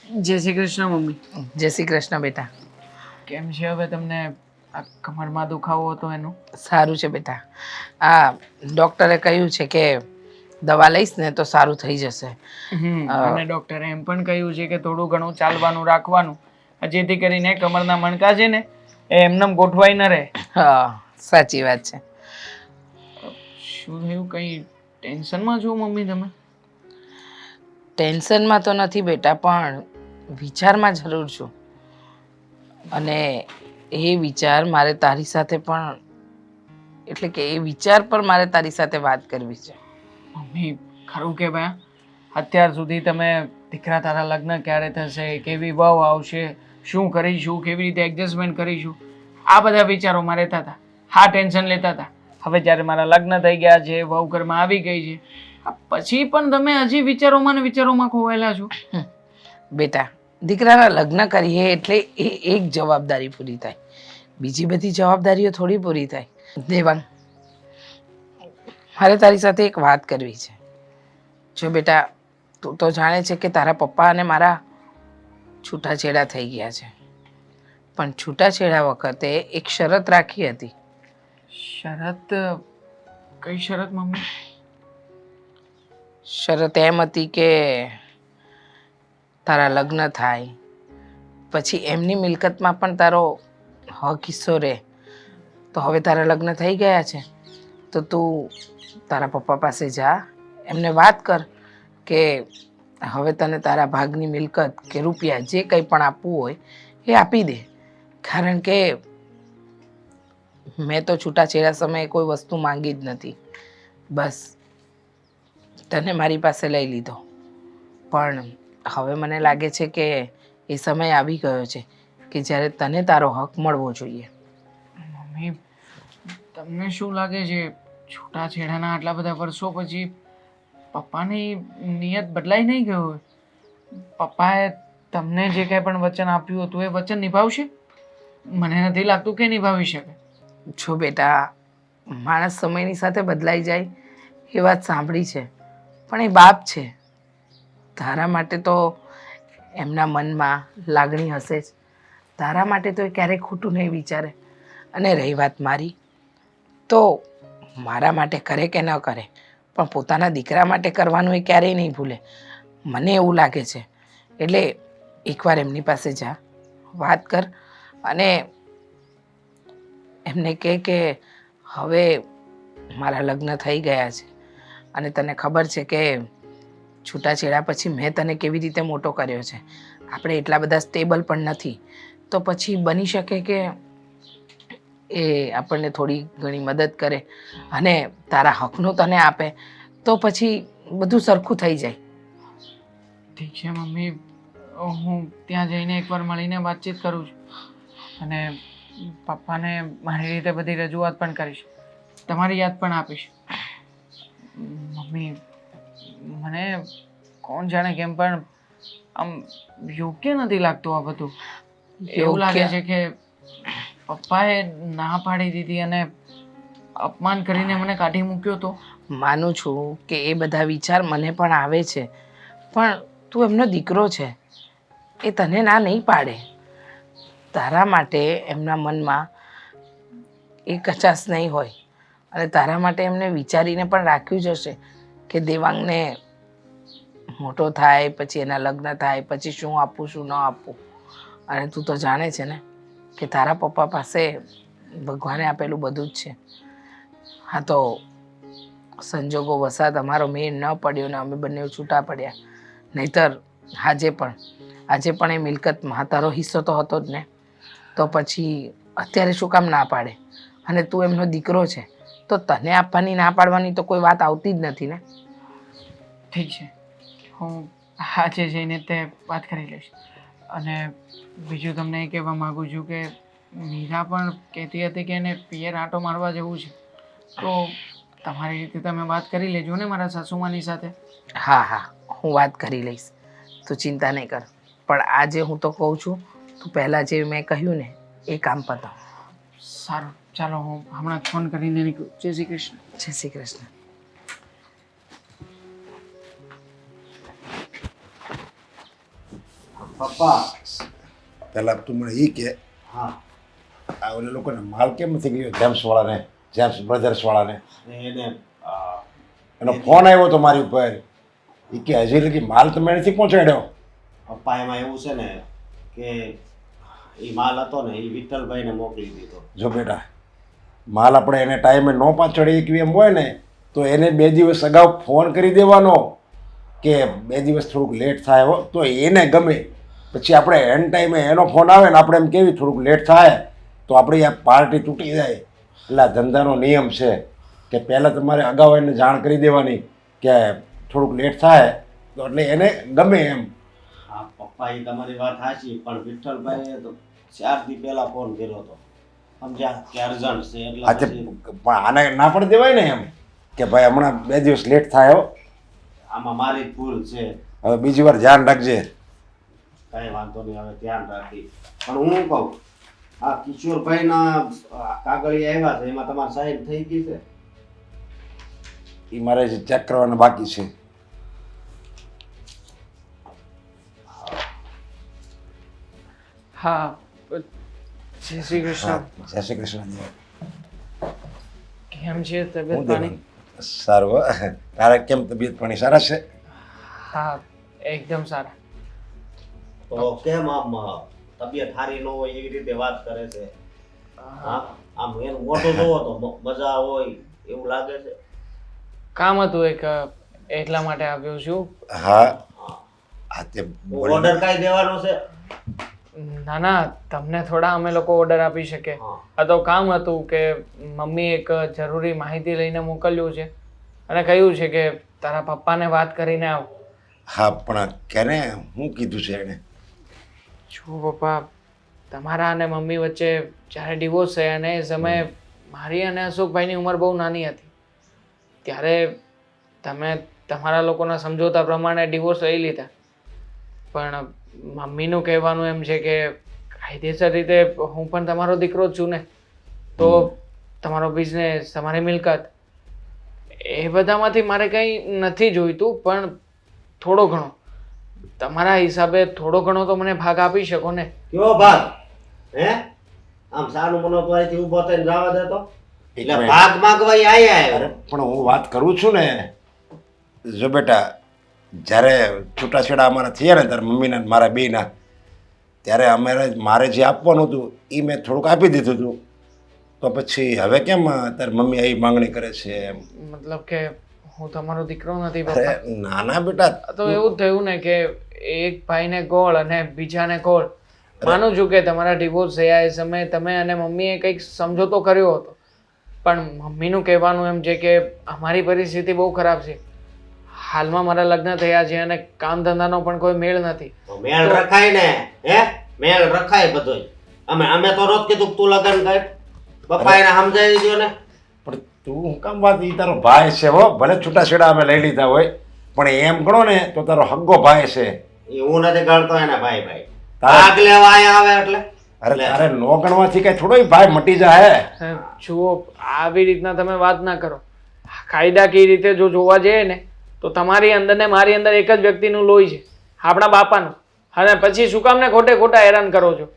જય શ્રી કૃષ્ણ મમ્મી. જય શ્રી કૃષ્ણ બેટા. કેમ છે હવે તમને? આ કમરમાં દુખાવો હતો એનું સારું છે બેટા. આ ડૉક્ટરે કહ્યું છે કે દવા લઈશ ને તો સારું થઈ જશે. અને ડૉક્ટરે એમ પણ કહ્યું છે કે થોડું ઘણું ચાલવાનું રાખવાનું, જેથી કરીને કમરના મણકા છે ને એ એમનેમ ગોઠવાઈ ન રહે. હા, સાચી વાત છે. શું થયું? કંઈ ટેન્શનમાં છો મમ્મી તમે? ટેન્શનમાં તો નથી બેટા, પણ વિચારમાં જરૂર છું. અને એ વિચાર મારે તારી સાથે પણ, એટલે કે એ વિચાર પર મારે તારી સાથે વાત કરવી છે. મમ્મી ખરું કે ભાઈ, અત્યાર સુધી તમે દીકરા તારા લગ્ન ક્યારે થશે, કેવી વહુ આવશે, શું કરીશું, કેવી રીતે એડજસ્ટમેન્ટ કરીશું, આ બધા વિચારો મારે રહેતા હતા. હા, ટેન્શન લેતા હતા. હવે જ્યારે મારા લગ્ન થઈ ગયા છે, વહુ ઘરમાં આવી ગઈ છે, પછી પણ તમે હજી વિચારોમાં ને વિચારોમાં ખોવાયેલા છો. બેટા, દીકરાના લગ્ન કરીએ એટલે એ એક જવાબદારી પૂરી થાય, બીજી બધી જવાબદારીઓ થોડી પૂરી થાય. દેવાંગ, મારે તારી સાથે એક વાત કરવી છે. જો બેટા, તું તો જાણે છે કે તારા પપ્પા અને મારા છૂટાછેડા થઈ ગયા છે, પણ છૂટાછેડા વખતે એક શરત રાખી હતી. શરત? કઈ શરત મમ્મી? શરત એમ હતી કે તારા લગ્ન થાય પછી એમની મિલકતમાં પણ તારો હક હિસ્સો રહે. તો હવે તારા લગ્ન થઈ ગયા છે તો તું તારા પપ્પા પાસે જા, એમને વાત કર કે હવે તને તારા ભાગની મિલકત કે રૂપિયા જે કંઈ પણ આપવું હોય એ આપી દે. કારણ કે મેં તો છૂટાછેડા સમયે કોઈ વસ્તુ માંગી જ નથી, બસ તને મારી પાસે લઈ લીધો. પણ હવે મને લાગે છે કે એ સમય આવી ગયો છે કે જ્યારે તને તારો હક મળવો જોઈએ. મમ્મી, તમને શું લાગે છે છૂટાછેડાના આટલા બધા વર્ષો પછી પપ્પાની નિયત બદલાઈ નહીં ગઈ હોય? પપ્પાએ તમને જે કંઈ પણ વચન આપ્યું હતું એ વચન નિભાવશે? મને નથી લાગતું કે નિભાવી શકે. જો બેટા, માણસ સમયની સાથે બદલાઈ જાય એ વાત સાંભળી છે, પણ એ બાપ છે. તારા માટે તો એમના મનમાં લાગણી હશે જ. તારા માટે તો એ ક્યારેય ખોટું નહીં વિચારે. અને રહી વાત મારી, તો મારા માટે કરે કે ન કરે, પણ પોતાના દીકરા માટે કરવાનું એ ક્યારેય નહીં ભૂલે. મને એવું લાગે છે. એટલે એકવાર એમની પાસે જા, વાત કર અને એમને કહે કે હવે મારા લગ્ન થઈ ગયા છે અને તને ખબર છે કે છૂટાછેડા પછી મેં તને કેવી રીતે મોટો કર્યો છે. આપણે એટલા બધા સ્ટેબલ પણ નથી, તો પછી બની શકે કે એ આપણને થોડી ઘણી મદદ કરે અને તારા હકનું તને આપે, તો પછી બધું સરખું થઈ જાય. ઠીક છે મમ્મી, હું ત્યાં જઈને એકવાર મળીને વાતચીત કરું છું અને પપ્પાને મારી રીતે બધી રજૂઆત પણ કરીશ, તમારી યાદ પણ આપીશ. મમ્મી, મને કોણ જાણે કેમ પણ આમ યોગ્ય નથી લાગતું આ બધું. એવું લાગે છે કે પપ્પાએ ના પાડી દીધી અને અપમાન કરીને મને કાઢી મૂક્યો તો. માનું છું કે એ બધા વિચાર મને પણ આવે છે, પણ તું એમનો દીકરો છે, એ તને ના નહીં પાડે. તારા માટે એમના મનમાં એ કચાશ નહીં હોય અને તારા માટે એમને વિચારીને પણ રાખ્યું જ હશે કે દેવાંગને મોટો થાય પછી એના લગ્ન થાય પછી શું આપવું શું ન આપવું. અને તું તો જાણે છે ને કે તારા પપ્પા પાસે ભગવાને આપેલું બધું જ છે. હા, તો સંજોગો વસાત અમારો મેળ ન પડ્યો ને અમે બંને છૂટા પડ્યા, નહીતર આજે પણ એ મિલકતમાં તારો હિસ્સો તો હતો જ ને. તો પછી અત્યારે શું કામ ના પાડે? અને તું એમનો દીકરો છે તો તને આપવાની ના પાડવાની તો કોઈ વાત આવતી જ નથી ને. ઠીક છે, હું આજે જઈને તે વાત કરી લઈશ. અને બીજું તમને એ કહેવા માગું છું કે મીરા પણ કહેતી હતી કે એને પિયર આંટો મારવા જવું છે, તો તમારી રીતે તમે વાત કરી લેજો ને મારા સાસુમાની સાથે. હા હા, હું વાત કરી લઈશ, તું ચિંતા નહીં કર. પણ આજે હું તો કહું છું, તું પહેલાં જે મેં કહ્યું ને એ કામ પતાવ. સારું, ચાલો હું હમણાં ફોન કરીને નીકળું. જય શ્રી કૃષ્ણ. જય શ્રી કૃષ્ણ. પપ્પા. પહેલાં તું મને એ કે હા. આ ઓલા લોકોને માલ કેમ નથી ગયો જેમ્સવાળાને, જેમ્સ બ્રધર્સવાળાને? એને એનો ફોન આવ્યો તો મારી ઉપર. એ કે હજી લગી માલ તમે નથી પહોંચાડ્યો. પપ્પા એમાં એવું છે ને કે એ માલ હતો ને એ વિઠ્ઠલભાઈને મોકલી દીધો. જો બેટા, માલ આપણે એને ટાઈમે ન પહોંચાડી શકીએ એમ હોય ને તો એને 2 દિવસ અગાઉ ફોન કરી દેવાનો કે 2 દિવસ થોડુંક લેટ થાય હો, તો એને ગમે. પછી આપણે એન ટાઈમે એનો ફોન આવે ને આપણે એમ કેવી થોડુંક લેટ થાય તો આપણી આ પાર્ટી તૂટી જાય. એટલે આ ધંધાનો નિયમ છે કે પહેલાં તમારે અગાઉ એને જાણ કરી દેવાની કે થોડુંક લેટ થાય તો એટલે એને ગમે એમ. હા પપ્પા, એ તમારી વાત સાચી, પણ વિઠ્ઠલભાઈએ તો 4 દી પહેલા ફોન કર્યો હતો, સમજ્યા, કે અર્જન્ટ છે એટલે આજે પછી પણ આને ના પણ દેવાય ને એમ કે ભાઈ હમણાં 2 દિવસ લેટ થાય હો, આમાં મારી જ ભૂલ છે. હવે બીજી વાર ધ્યાન રાખજે. કાંઈ વાંધો નહીં, હવે ધ્યાન રાખી. પણ હું કહું, આ કિશોરભાઈના કાગળિયા આવ્યા છે, એમાં તમારી સાઈન થઈ ગઈ છે? એ મારે ચેક કરવાના બાકી છે. હા, જય શ્રી કૃષ્ણ. જય શ્રી કૃષ્ણ. કેમ છે તબિયત હું પાણી? દેવાનું સારું હો. તારે કેમ તબિયત પાણી સારા છે? હા, એકદમ સારા. તો કેમ આમ તબિયત સારી ન હોય એવી રીતે વાત કરે છે? હા, આમ એનું મોઢું જોવો તો મજા હોય એવું લાગે છે. કામ હતું એક, એટલા માટે આવ્યો છું. હા. આ તે ઓર્ડર કાંઈ દેવાનો છે? ના ના, તમને થોડા અમે લોકો ઓર્ડર આપી શકે. હા. આ તો કામ હતું કે મમ્મી એક જરૂરી માહિતી લઈને મોકલ્યું છે અને કહ્યું છે કે તારા પપ્પાને વાત કરીને આવ. હા, પણ કેને શું કીધું છે એણે? જો પપ્પા, તમારા અને મમ્મી વચ્ચે જ્યારે ડિવોર્સ થયા ને એ સમયે મારી અને અશોકભાઈની ઉંમર બહુ નાની હતી. ત્યારે તમે તમારા લોકોના સમજોતા પ્રમાણે ડિવોર્સ લઈ લીધા. પણ મમ્મીનું કહેવાનું એમ છે કે કાયદેસર રીતે હું પણ તમારો દીકરો જ છું ને, તો તમારો બિઝનેસ, તમારી મિલકત, એ બધામાંથી મારે કંઈ નથી જોઈતું, પણ થોડો ઘણો તમારા હિસાબે થોડો ઘણો તો મને ભાગ આપી શકો ને. કયો ભાગ? હે, આમ સાનું મનો તો અહીંથી ઊભો થઈને જવા દેતો? એટલે મિનિટ. ભાગ માંગવા ઈ આયા આવ્યો. અરે પણ હું વાત કરું છું ને. જો બેટા, જ્યારે છૂટાછેડા અમારા થયા ને તારા મમ્મીના ને મારા બેયના, ત્યારે મારે જે આપવાનું હતું એ મેં થોડુંક આપી દીધું હતું. તો પછી હવે કેમ તારી મમ્મી આવી માંગણી કરે છે એમ? મતલબ કે હું તમારો દીકરો નથી અરે પપ્પા. નાના બેટા, આ તો એવું જ થયું ને કે એક ભાઈને ગોળ અને બીજાને ગોળ. માનું છું કે તમારા ડિવોર્સ થયા એ સમયે તમે અને મમ્મીએ કંઈક સમજોતો કર્યો હતો, પણ મમ્મીનું કહેવાનું એમ છે કે અમારી પરિસ્થિતિ બહુ ખરાબ છે. હાલમાં મારા લગ્ન થયા છે અને કામ ધંધાનો પણ કોઈ મેળ નથી. તો મેળ રખાય ને, હે, મેળ રખાય બધોય. અમે તો નહોતું કીધું કે તું લગન કર. પપ્પા એને સમજાવી દ્યો ને. પણ તું હું કામ વાત, ઈ તારો ભાઈ છે હો. ભલે છૂટાછેડા અમે લઈ લીધા હોય પણ એમ ગણો ને તો તારો હગ્ગો ભાઈ છે. એ હું નથી ગણતો એને ભાઈ ભાઈ. તારે- ભાગ લેવા આયા આવે એટલે. અરે તારે નો ગણવાથી કઈ થોડો ભાઈ મટી જાય. જુઓ, આવી રીતના તમે વાત ના કરો. કાયદાકીય રીતે જો જોવા જઈએ ને તો તમારી અંદર ને મારી અંદર એક જ વ્યક્તિનું લોહી છે, આપણા બાપાનું. અને પછી શું કામ ને ખોટે ખોટા હેરાન કરો છો?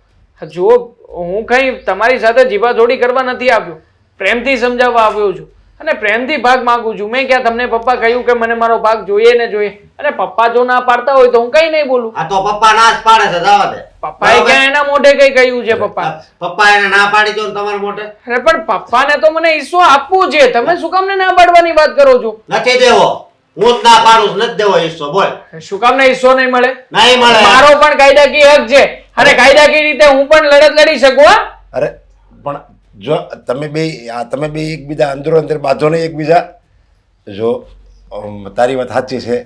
જુઓ, હું કંઈ તમારી સાથે જીવાજોડી કરવા નથી આવ્યો, પ્રેમથી સમજાવવા આવ્યો છું અને પ્રેમથી ભાગ માંગુ છું. મેં ક્યાં તમને પપ્પા કહ્યું કે મને મારો ભાગ જોઈએ ને જોઈએ? અને પપ્પા જો ના પાડતા હોય તો હું કંઈ નહીં બોલું. આ તો પપ્પા ના જ પાડે છે, જવા દે. પપ્પાએ ક્યાં એના મોઢે કઈ કહ્યું છે પપ્પા? પપ્પા એને ના પાડી દો ને તમારા મોઢે. અરે પણ પપ્પાને તો મને હિસ્સો આપવું છે, તમે શું કામ ને ના પાડવાની વાત કરો છો? નથી દેવો. હું જ ના પાડું છું, નથી દેવો હિસ્સો. બોલ. શું કામ ને હિસ્સો નહીં મળે? નહીં મળે. મારો પણ કાયદાકીય હક છે અને કાયદાકીય રીતે હું પણ લડત લડી શકું. હા, અરે પણ જો તમે બે એકબીજા અંદરો અંદર બાંધો નહીં એકબીજા. જો તારી વાત સાચી છે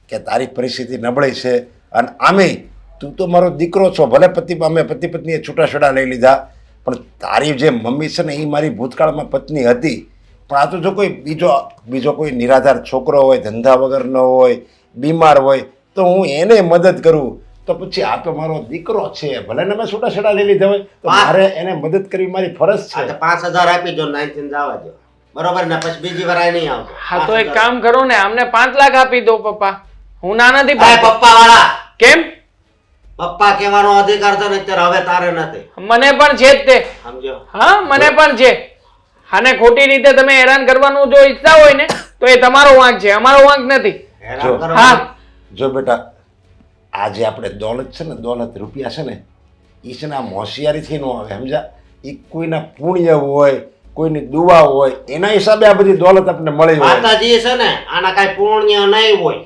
કે તારી પરિસ્થિતિ નબળી છે અને આમેય તું તો મારો દીકરો છો. ભલે અમે પતિ પત્નીએ છૂટાછેડા લઈ લીધા પણ તારી જે મમ્મી છે ને એ મારી ભૂતકાળમાં પત્ની હતી. પણ આ તો જો કોઈ બીજો કોઈ નિરાધાર છોકરો હોય, ધંધા વગરનો હોય, બીમાર હોય તો હું એને મદદ કરું. તો પછી આ તો મારો દીકરો છે, ભલે ને મેં છૂટાછેડા લઈ લીધા હોય તો મારે એને મદદ કરવી મારી ફરજ આ છે. તો 5000 આપી દો, 9 જવા દો. બરોબર ને? પછી બીજી વાર આ નહીં આવતો. હા તો એક કામ કરો ને, આમને 5 લાખ આપી દો પપ્પા. હું ના નથી ભાઈ પાડતો. પપ્પા વાળા. કેમ? પપ્પા કહેવાનો અધિકાર છે ને અત્યારે હવે તારે નથી. મને પણ છે જ તે. સમજો? હા, મને પણ છે. આને ખોટી રીતે તમે હેરાન કરવાનું જો ઈચ્છતા હોય ને તો એ તમારો વાંક છે, અમારો વાંક નથી. હેરાન જો. કરવાનું. હા. જો બેટા, આ જે આપણે દોલત છે ને, દોલત રૂપિયા છે ને, એ છે ને આમ હોશિયારીથી ન આવે, સમજ્યા? એ કોઈના પુણ્ય હોય, કોઈની દુઆ હોય, એના હિસાબે આ બધી દોલત આપણને મળી હોય. માતાજી છે ને આના કાંઈ પુણ્ય નહીં હોય.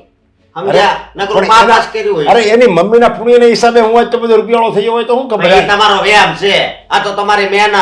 સમજ્યા? નકરું પણ પાપાસ કર્યું હોય. અરે એની મમ્મીના પુણ્યના હિસાબે હું આજ તો બધો રૂપિયાળો થયો હોય તો શું ખબર? એ તમારો વ્યાયામ છે, આ તો તમારી મહેનત.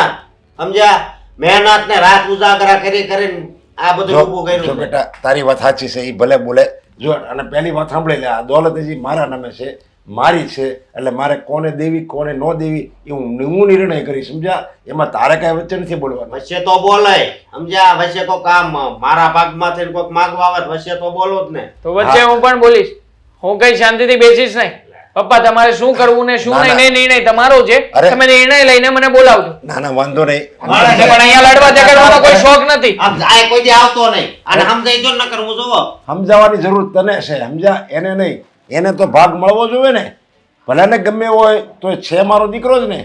સમજ્યા? મહેનત ને રાત ઉજાગરા કરી કરીને આ બધું ઊભું જો કર્યું છે. બેટા, તારી વાત સાચી છે, એ ભલે બોલે. જો અને પહેલી વાત સાંભળી લે, આ દોલત હજી મારા નામે છે, મારી છે, એટલે મારે કોને દેવી કોને ન દેવી એ હું નિર્ણય કરી, સમજ્યા? એમાં તારે કાંઈ વચ્ચે નથી બોલવાનું. વચ્ચે તો બોલાય. સમજ્યા? વચ્ચે તો કામ મારા ભાગમાંથી કોઈક માગવા આવે તો વચ્ચે તો બોલો જ ને. તો વચ્ચે હું પણ બોલીશ. હું કઈ શાંતિથી બેસીશ નહીં. પપ્પા તમારે શું કરવું ને શું ના, નહીં ના. એ નિર્ણય તમારો છે. અરે. તમે નિર્ણય લઈને મને બોલાવજો. ના ના, વાંધો નહીં. પણ અહીંયા લડવા ઝઘડવાનો કોઈ શોખ નથી. આમ આ કોઈ દી આવતો નહીં અને સમજાઈ જો ન કરવું જોવો. સમજાવવાની જરૂર તને છે, સમજ્યા? એને નહીં. એને તો ભાગ મળવો જોઈએ ને. ભલે ને ગમે હોય તો એ છે મારો દીકરો જ ને.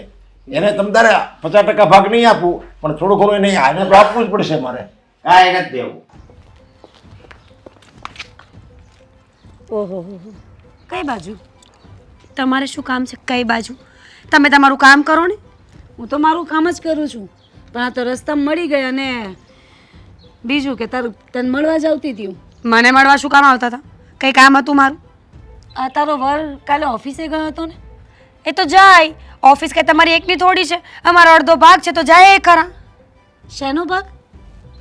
એને તમ તારે 50% ભાગ નહીં આપવું, પણ થોડું ઘણું એને આને તો આપવું જ પડશે મારે. કાંઈ નથી દેવું. ઓહો કઈ બાજુ તમારે શું કામ છે? કઈ બાજુ? તમે તમારું કામ કરો ને, હું તો મારું કામ જ કરું છું. પણ આ તો રસ્તામાં મળી ગઈ અને બીજું કે તને મળવા જ આવતી હતી હું. મને મળવા શું કામ આવતા હતા? કંઈ કામ હતું મારું? આ તારો વર કાલે ઓફિસે ગયો હતો ને? એ તો જાય ઓફિસ, કે તમારી એકની થોડી છે, અમારો અડધો ભાગ છે તો જાય એ ખરા. શેનો ભાગ?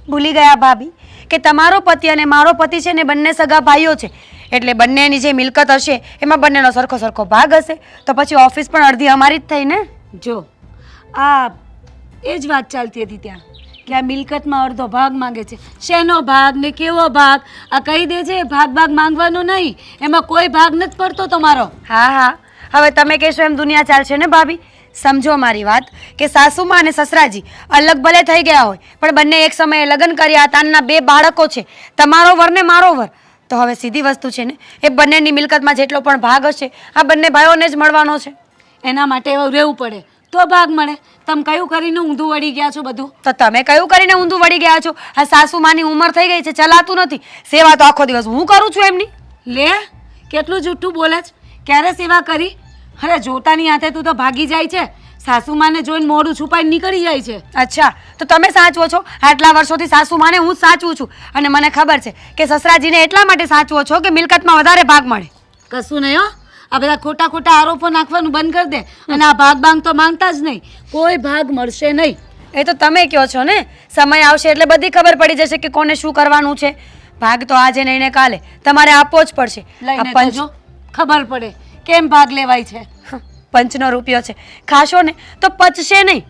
ભૂલી ગયા ભાભી કે તમારો પતિ અને મારો પતિ છે ને બંને સગા ભાઈઓ છે, એટલે બંનેની જે મિલકત હશે એમાં બંનેનો સરખો સરખો ભાગ હશે, તો પછી ઓફિસ પણ અડધી અમારી જ થઈ ને. જો આ એ જ વાત ચાલતી હતી ત્યાં કે આ મિલકતમાં અડધો ભાગ માંગે છે. શેનો ભાગ ને કેવો ભાગ આ કહી દે છે. ભાગ માંગવાનો નહીં, એમાં કોઈ ભાગ નથી પડતો તમારો. હા હા, હવે તમે કહેશો એમ દુનિયા ચાલશે ને ભાભી. સમજો મારી વાત કે સાસુમાં અને સસરાજી અલગ ભલે થઈ ગયા હોય પણ બંને એક સમયે લગ્ન કર્યા હતા, એમના 2 બાળકો છે, તમારો વર ને મારો વર. તો હવે સીધી વસ્તુ છે ને, એ બંનેની મિલકતમાં જેટલો પણ ભાગ હશે આ બંને ભાઈઓને જ મળવાનો છે. એના માટે એવું રહેવું પડે તો ભાગ મળે. તમે કયું કરીને ઊંધું વળી ગયા છો બધું? તો તમે કયું કરીને ઊંધું વળી ગયા છો? આ સાસુમાની ઉંમર થઈ ગઈ છે, ચલાતું નથી. સેવા તો આખો દિવસ હું કરું છું એમની. લે કેટલું જૂઠું બોલે છે. ક્યારે સેવા કરી? અરે જોતાની હાથે તું તો ભાગી જાય છે. સાસુમાને જોઈને મોઢું છુપાઈને નીકળી જાય છે. અચ્છા, તો તમે સાચવો છો? આટલા વર્ષોથી સાસુમાને હું જ સાચવું છું અને મને ખબર છે કે સસરાજીને એટલા માટે સાચવો છો કે મિલકતમાં વધારે ભાગ મળે. કશું નહીં હો, આ બધા ખોટા ખોટા આરોપો નાખવાનું બંધ કરી દે અને આ ભાગ તો માંગતા જ નહીં. કોઈ ભાગ મળશે નહીં. એ તો તમે કહો છો ને, સમય આવશે એટલે બધી ખબર પડી જશે કે કોને શું કરવાનું છે. ભાગ તો આજે નહીં ને કાલે તમારે આપવો જ પડશે. ખબર પડે કેમ ભાગ લેવાય છે. પંચનો રૂપિયો છે, ખાશો ને તો પચશે નહીં.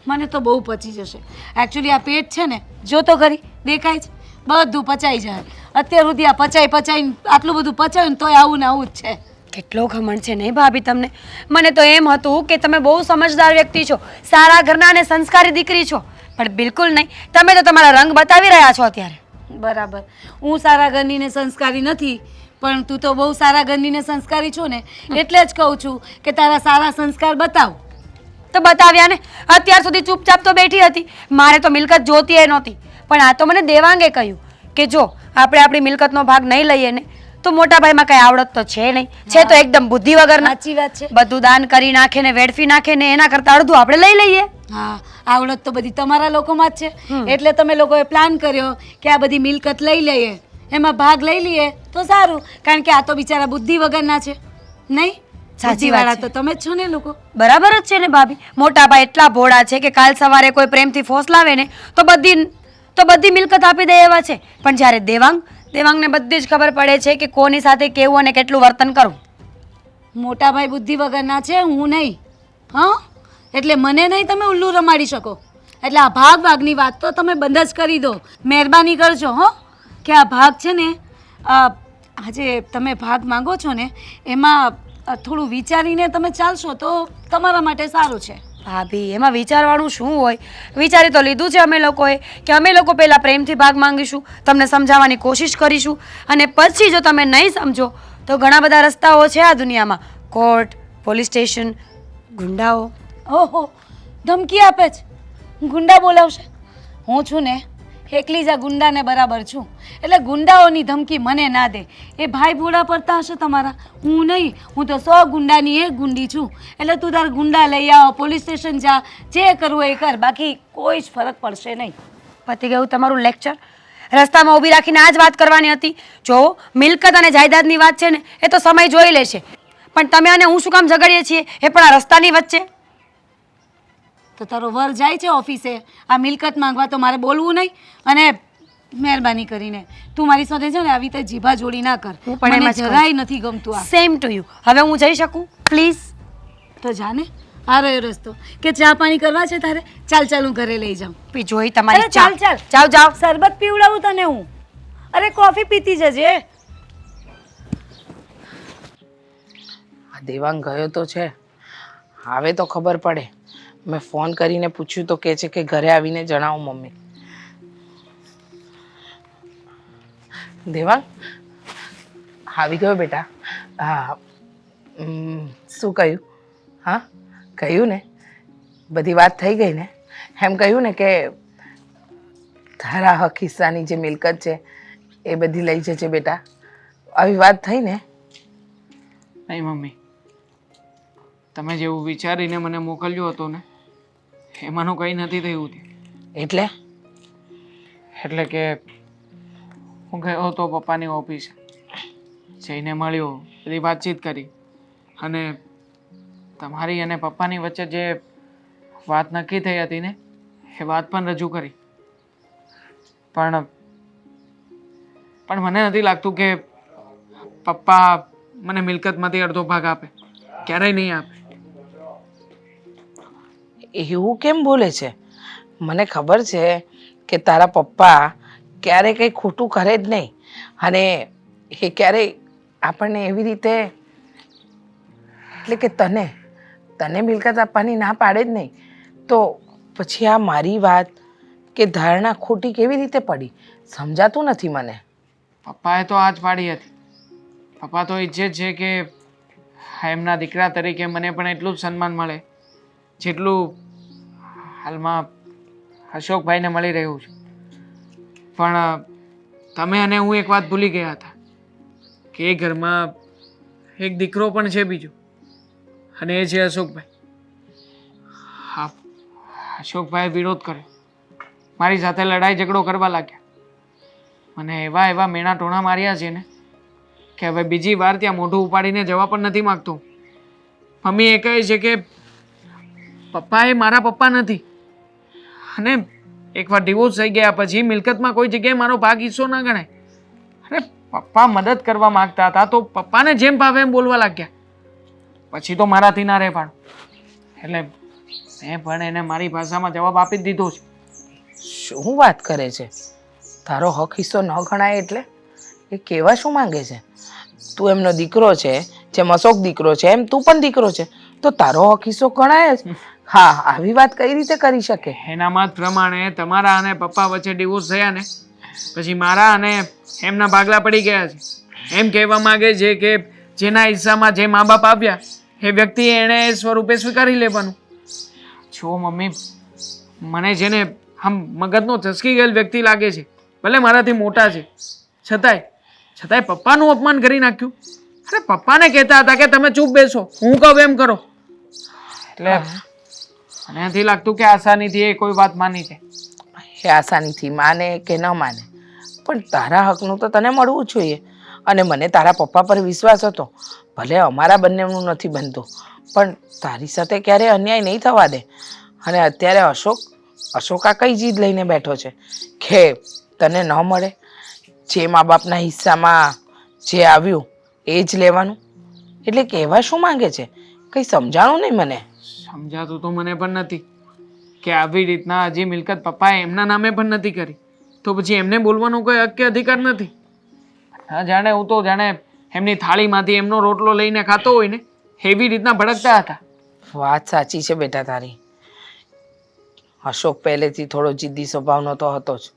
મને તો બહુ પચી જશે. એકચ્યુઅલી આ પેટ છે ને, જો તો ખરી દેખાય છે, બધું પચાઈ જાય. અત્યાર સુધી આ પચાઈને આટલું બધું પચાયું ને તોય આવું ને આવું જ છે. કેટલો ઘમંડ છે નહીં ભાભી તમને. મને તો એમ હતું કે તમે બહુ સમજદાર વ્યક્તિ છો, સારા ઘરના અને સંસ્કારી દીકરી છો, પણ બિલકુલ નહીં. તમે તો તમારા રંગ બતાવી રહ્યા છો અત્યારે. બરાબર, હું સારા ઘરની ને સંસ્કારી નથી, પણ તું તો બહુ સારા ઘરની ને સંસ્કારી છો ને, એટલે જ કહું છું કે તારા સારા સંસ્કાર બતાવ. તો બતાવ્યા ને. અત્યાર સુધી ચૂપચાપ તો બેઠી હતી. મારે તો મિલકત જોતી એ નહોતી, પણ આ તો મને દેવાંગે કહ્યું કે જો આપણે આપણી મિલકતનો ભાગ નહીં લઈએ ને તો મોટા ભાઈમાં કઈ આવડત તો છે નહીં, છે તો એકદમ બુદ્ધિ વગર. સાચી વાત છે. બધું દાન કરી નાખે ને વેડફી નાખે ને એના કરતા અડધું આપણે લઈ લઈએ. હા, આવડત તો બધી તમારા લોકોમાં જ છે, એટલે તમે લોકોએ પ્લાન કર્યો કે આ બધી મિલકત લઈ લઈએ, એમાં ભાગ લઈ લઈએ તો સારું, કારણ કે આ તો બિચારા બુદ્ધિ વગરના છે નહીં. સાચી વાત તો તમે જ છો ને લોકો. બરાબર જ છે ને ભાભી. મોટા ભાઈ એટલા ભોળા છે કે કાલ સવારે કોઈ પ્રેમથી ફોસલાવે ને તો બધી મિલકત આપી દે એવા છે. પણ જ્યારે દેવાંગને બધી જ ખબર પડે છે કે કોની સાથે કેવું અને કેટલું વર્તન કરવું. મોટા ભાઈ બુદ્ધિ વગરના છે, હું નહીં. હા, એટલે મને નહીં તમે ઉલ્લુ રમાડી શકો. એટલે આ ભાગની વાત તો તમે બંધ જ કરી દો. મહેરબાની કરજો હો, કે આ ભાગ છે ને, આજે તમે ભાગ માંગો છો ને એમાં થોડું વિચારીને તમે ચાલશો તો તમારા માટે સારું છે. ભાભી, એમાં વિચારવાનું શું હોય? વિચારી તો લીધું છે અમે લોકોએ કે અમે લોકો પહેલાં પ્રેમથી ભાગ માંગીશું, તમને સમજાવવાની કોશિશ કરીશું, અને પછી જો તમે નહીં સમજો તો ઘણા બધા રસ્તાઓ છે આ દુનિયામાં. કોર્ટ, પોલીસ સ્ટેશન, ગુંડાઓ. ઓહો, ધમકી આપે છે. ગુંડા બોલાવશે. હું છું ને એકલી જ આ ગુંડાને બરાબર છું. એટલે ગુંડાઓની ધમકી મને ના દે. એ ભાઈ ભોળા પડતા હશે તમારા, હું નહીં. હું તો 100 ગુંડાની એક ગુંડી છું. એટલે તું તાર ગુંડા લઈ આવ, પોલીસ સ્ટેશન જા, જે કરવું એ કર, બાકી કોઈ જ ફરક પડશે નહીં. પતી ગયું તમારું લેક્ચર. રસ્તામાં ઊભી રાખીને આ જ વાત કરવાની હતી. જો મિલકત અને જાયદાદની વાત છે ને એ તો સમય જોઈ લેશે, પણ તમે અને હું શું કામ ઝઘડીએ છીએ એ પણ આ રસ્તાની વચ્ચે. તો તારો વર જાય છે ઓફિસે આ મિલકત માંગવા, તો મારે બોલવું નહીં. અને મહેરબાની કરીને તું મારી સાથે છે ને આવી રીતે જીભા જોડી ના કર. મને જરાય નથી ગમતું આ. Same to you. હવે હું જઈ શકું પ્લીઝ? તો જાને આ રહ્યો રસ્તો કે ચા પાણી કરવા છે તારે. ચાલ ચાલ હું ઘરે લઈ જાઉં. પી જોઈ તમારી. ચાલ ચાલ જાઓ જાઓ. શરબત પીવડાવું તને હું. અરે કોફી પીતી જજે. આ દેવાંગ ગયો તો છે, આવે તો ખબર પડે. મેં ફોન કરીને પૂછ્યું તો કહે છે કે ઘરે આવીને જણાવું મમ્મી. દેવાંગ આવી ગયો બેટા? હા. શું કહ્યું? હા કહ્યું ને, બધી વાત થઈ ગઈ ને? એમ કહ્યું ને કે તારા હક હિસ્સાની જે મિલકત છે એ બધી લઈ જજે બેટા, આવી વાત થઈ ને? નહીં મમ્મી, તમે જેવું વિચારીને મને મોકલ્યો હતો ને એમાંનું કંઈ નથી થયું. એટલે કે હું ગયો હતો પપ્પાની ઓફિસે, જઈને મળ્યો, બધી વાતચીત કરી અને તમારી અને પપ્પાની વચ્ચે જે વાત નક્કી થઈ હતી ને એ વાત પણ રજૂ કરી. પણ મને નથી લાગતું કે પપ્પા મને મિલકતમાંથી અડધો ભાગ આપે. ક્યારેય નહીં આપે. એવું કેમ બોલે છે? મને ખબર છે કે તારા પપ્પા ક્યારે કંઈ ખોટું કરે જ નહીં, અને એ ક્યારેય આપણને એવી રીતે, એટલે કે તને મિલકત આપવાની ના પાડે જ નહીં. તો પછી આ મારી વાત કે ધારણા ખોટી કેવી રીતે પડી સમજાતું નથી મને. પપ્પાએ તો આ જ પાડી હતી. પપ્પા તો ઈચ્છે છે કે એમના દીકરા તરીકે મને પણ એટલું જ સન્માન મળે જેટલું હાલમાં અશોકભાઈને મળી રહ્યું છે. પણ તમે અને હું એક વાત ભૂલી ગયા હતા કે એ ઘરમાં એક દીકરો પણ છે બીજો, અને એ છે અશોકભાઈ. હા, અશોકભાઈએ વિરોધ કર્યો, મારી સાથે લડાઈ ઝઘડો કરવા લાગ્યા. મને એવા મેણા ટોણા માર્યા છે ને કે હવે બીજી વાર ત્યાં મોઢું ઉપાડીને જવા પણ નથી માગતો. મમ્મી એ કહે છે કે પપ્પા એ મારા પપ્પા નથી, અને એકવાર ડિવોર્સ થઈ ગયા પછી મિલકતમાં કોઈ જગ્યાએ મારો ભાગ હિસ્સો ના ગણાય. અરે પપ્પા મદદ કરવા માંગતા હતા તો પપ્પાને જેમ ભાવે એમ બોલવા લાગ્યા. પછી તો મારાથી ના રહે પાડું, એટલે મેં પણ એને મારી ભાષામાં જવાબ આપી જ દીધો છે. શું વાત કરે છે? તારો હક હિસ્સો ન ગણાય એટલે એ કેવા શું માંગે છે? તું એમનો દીકરો છે, જેમ અશોક દીકરો છે એમ તું પણ દીકરો છે, તો તારો હક હિસ્સો ગણાય જ. હા, આવી વાત કઈ રીતે કરી શકે? એના મત પ્રમાણે તમારા અને પપ્પા વચ્ચે ડિવોર્સ થયા ને પછી મારા અને એમના ભાગલા પડી ગયા છે. એમ કહેવા માંગે છે કે જેના હિસ્સામાં જે મા બાપ આપ્યા એ વ્યક્તિએ એણે એ સ્વરૂપે સ્વીકારી લેવાનું. જો મમ્મી, મને છે ને આમ મગજનો ચસકી ગયેલ વ્યક્તિ લાગે છે. ભલે મારાથી મોટા છે છતાંય પપ્પાનું અપમાન કરી નાખ્યું. અરે પપ્પાને કહેતા હતા કે તમે ચૂપ બેસો, હું કહું એમ કરો. એટલે મને નથી લાગતું કે આસાનીથી એ કોઈ વાત માની છે. એ આસાનીથી માને કે ન માને, પણ તારા હકનું તો તને મળવું જ જોઈએ. અને મને તારા પપ્પા પર વિશ્વાસ હતો. ભલે અમારા બંનેનું નથી બનતું, પણ તારી સાથે ક્યારેય અન્યાય નહીં થવા દે. અને અત્યારે અશોક આ કઈ જીદ લઈને બેઠો છે કે તને ન મળે, જે મા બાપના હિસ્સામાં જે આવ્યું એ જ લેવાનું? એટલે કહેવા શું માંગે છે? કંઈ સમજાણું નહીં મને. સમજાતું તો મને પણ નથી કે આવી રીતના હજી મિલકત પપ્પાએ એમના નામે પણ નથી કરી, તો પછી એમને બોલવાનો કોઈ હક કે અધિકાર નથી. હા, જાણે હું તો જાણે એમની થાળીમાંથી એમનો રોટલો લઈને ખાતો હોય ને એવી રીતના ભડકતા હતા. વાત સાચી છે બેટા તારી. અશોક પહેલેથી થોડો જિદ્દી સ્વભાવનો તો હતો જ,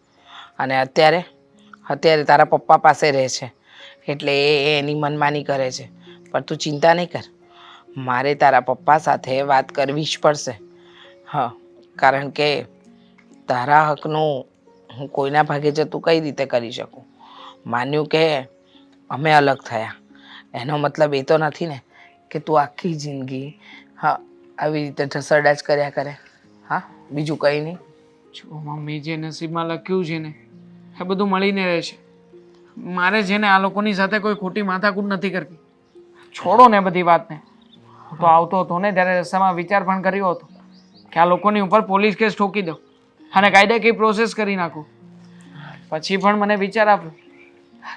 અને અત્યારે તારા પપ્પા પાસે રહે છે એટલે એ એની મનમાની કરે છે. પણ તું ચિંતા નહીં કર, મારે તારા પપ્પા સાથે વાત કરવી જ પડશે. હા, કારણ કે તારા હકનું હું કોઈના ભાગે જતું કઈ રીતે કરી શકું. માન્યું કે અમે અલગ થયા, એનો મતલબ એ તો નથી ને કે તું આખી જિંદગી હા આવી રીતે ઢસરડા જ કર્યા કરે. હા, બીજું કંઈ નહીં. જો મમ્મી, જે નસીબમાં લખ્યું છે ને એ બધું મળીને રહેશે. મારે છે ને આ લોકોની સાથે કોઈ ખોટી માથાકૂટ નથી કરવી. છોડો ને બધી વાતને. હું તો આવતો હતો ને ત્યારે રસ્તામાં વિચાર પણ કર્યો હતો કે આ લોકોની ઉપર પોલીસ કેસ ઠોકી દઉં અને કાયદાકીય પ્રોસેસ કરી નાખું. પછી પણ મને વિચાર આવ્યો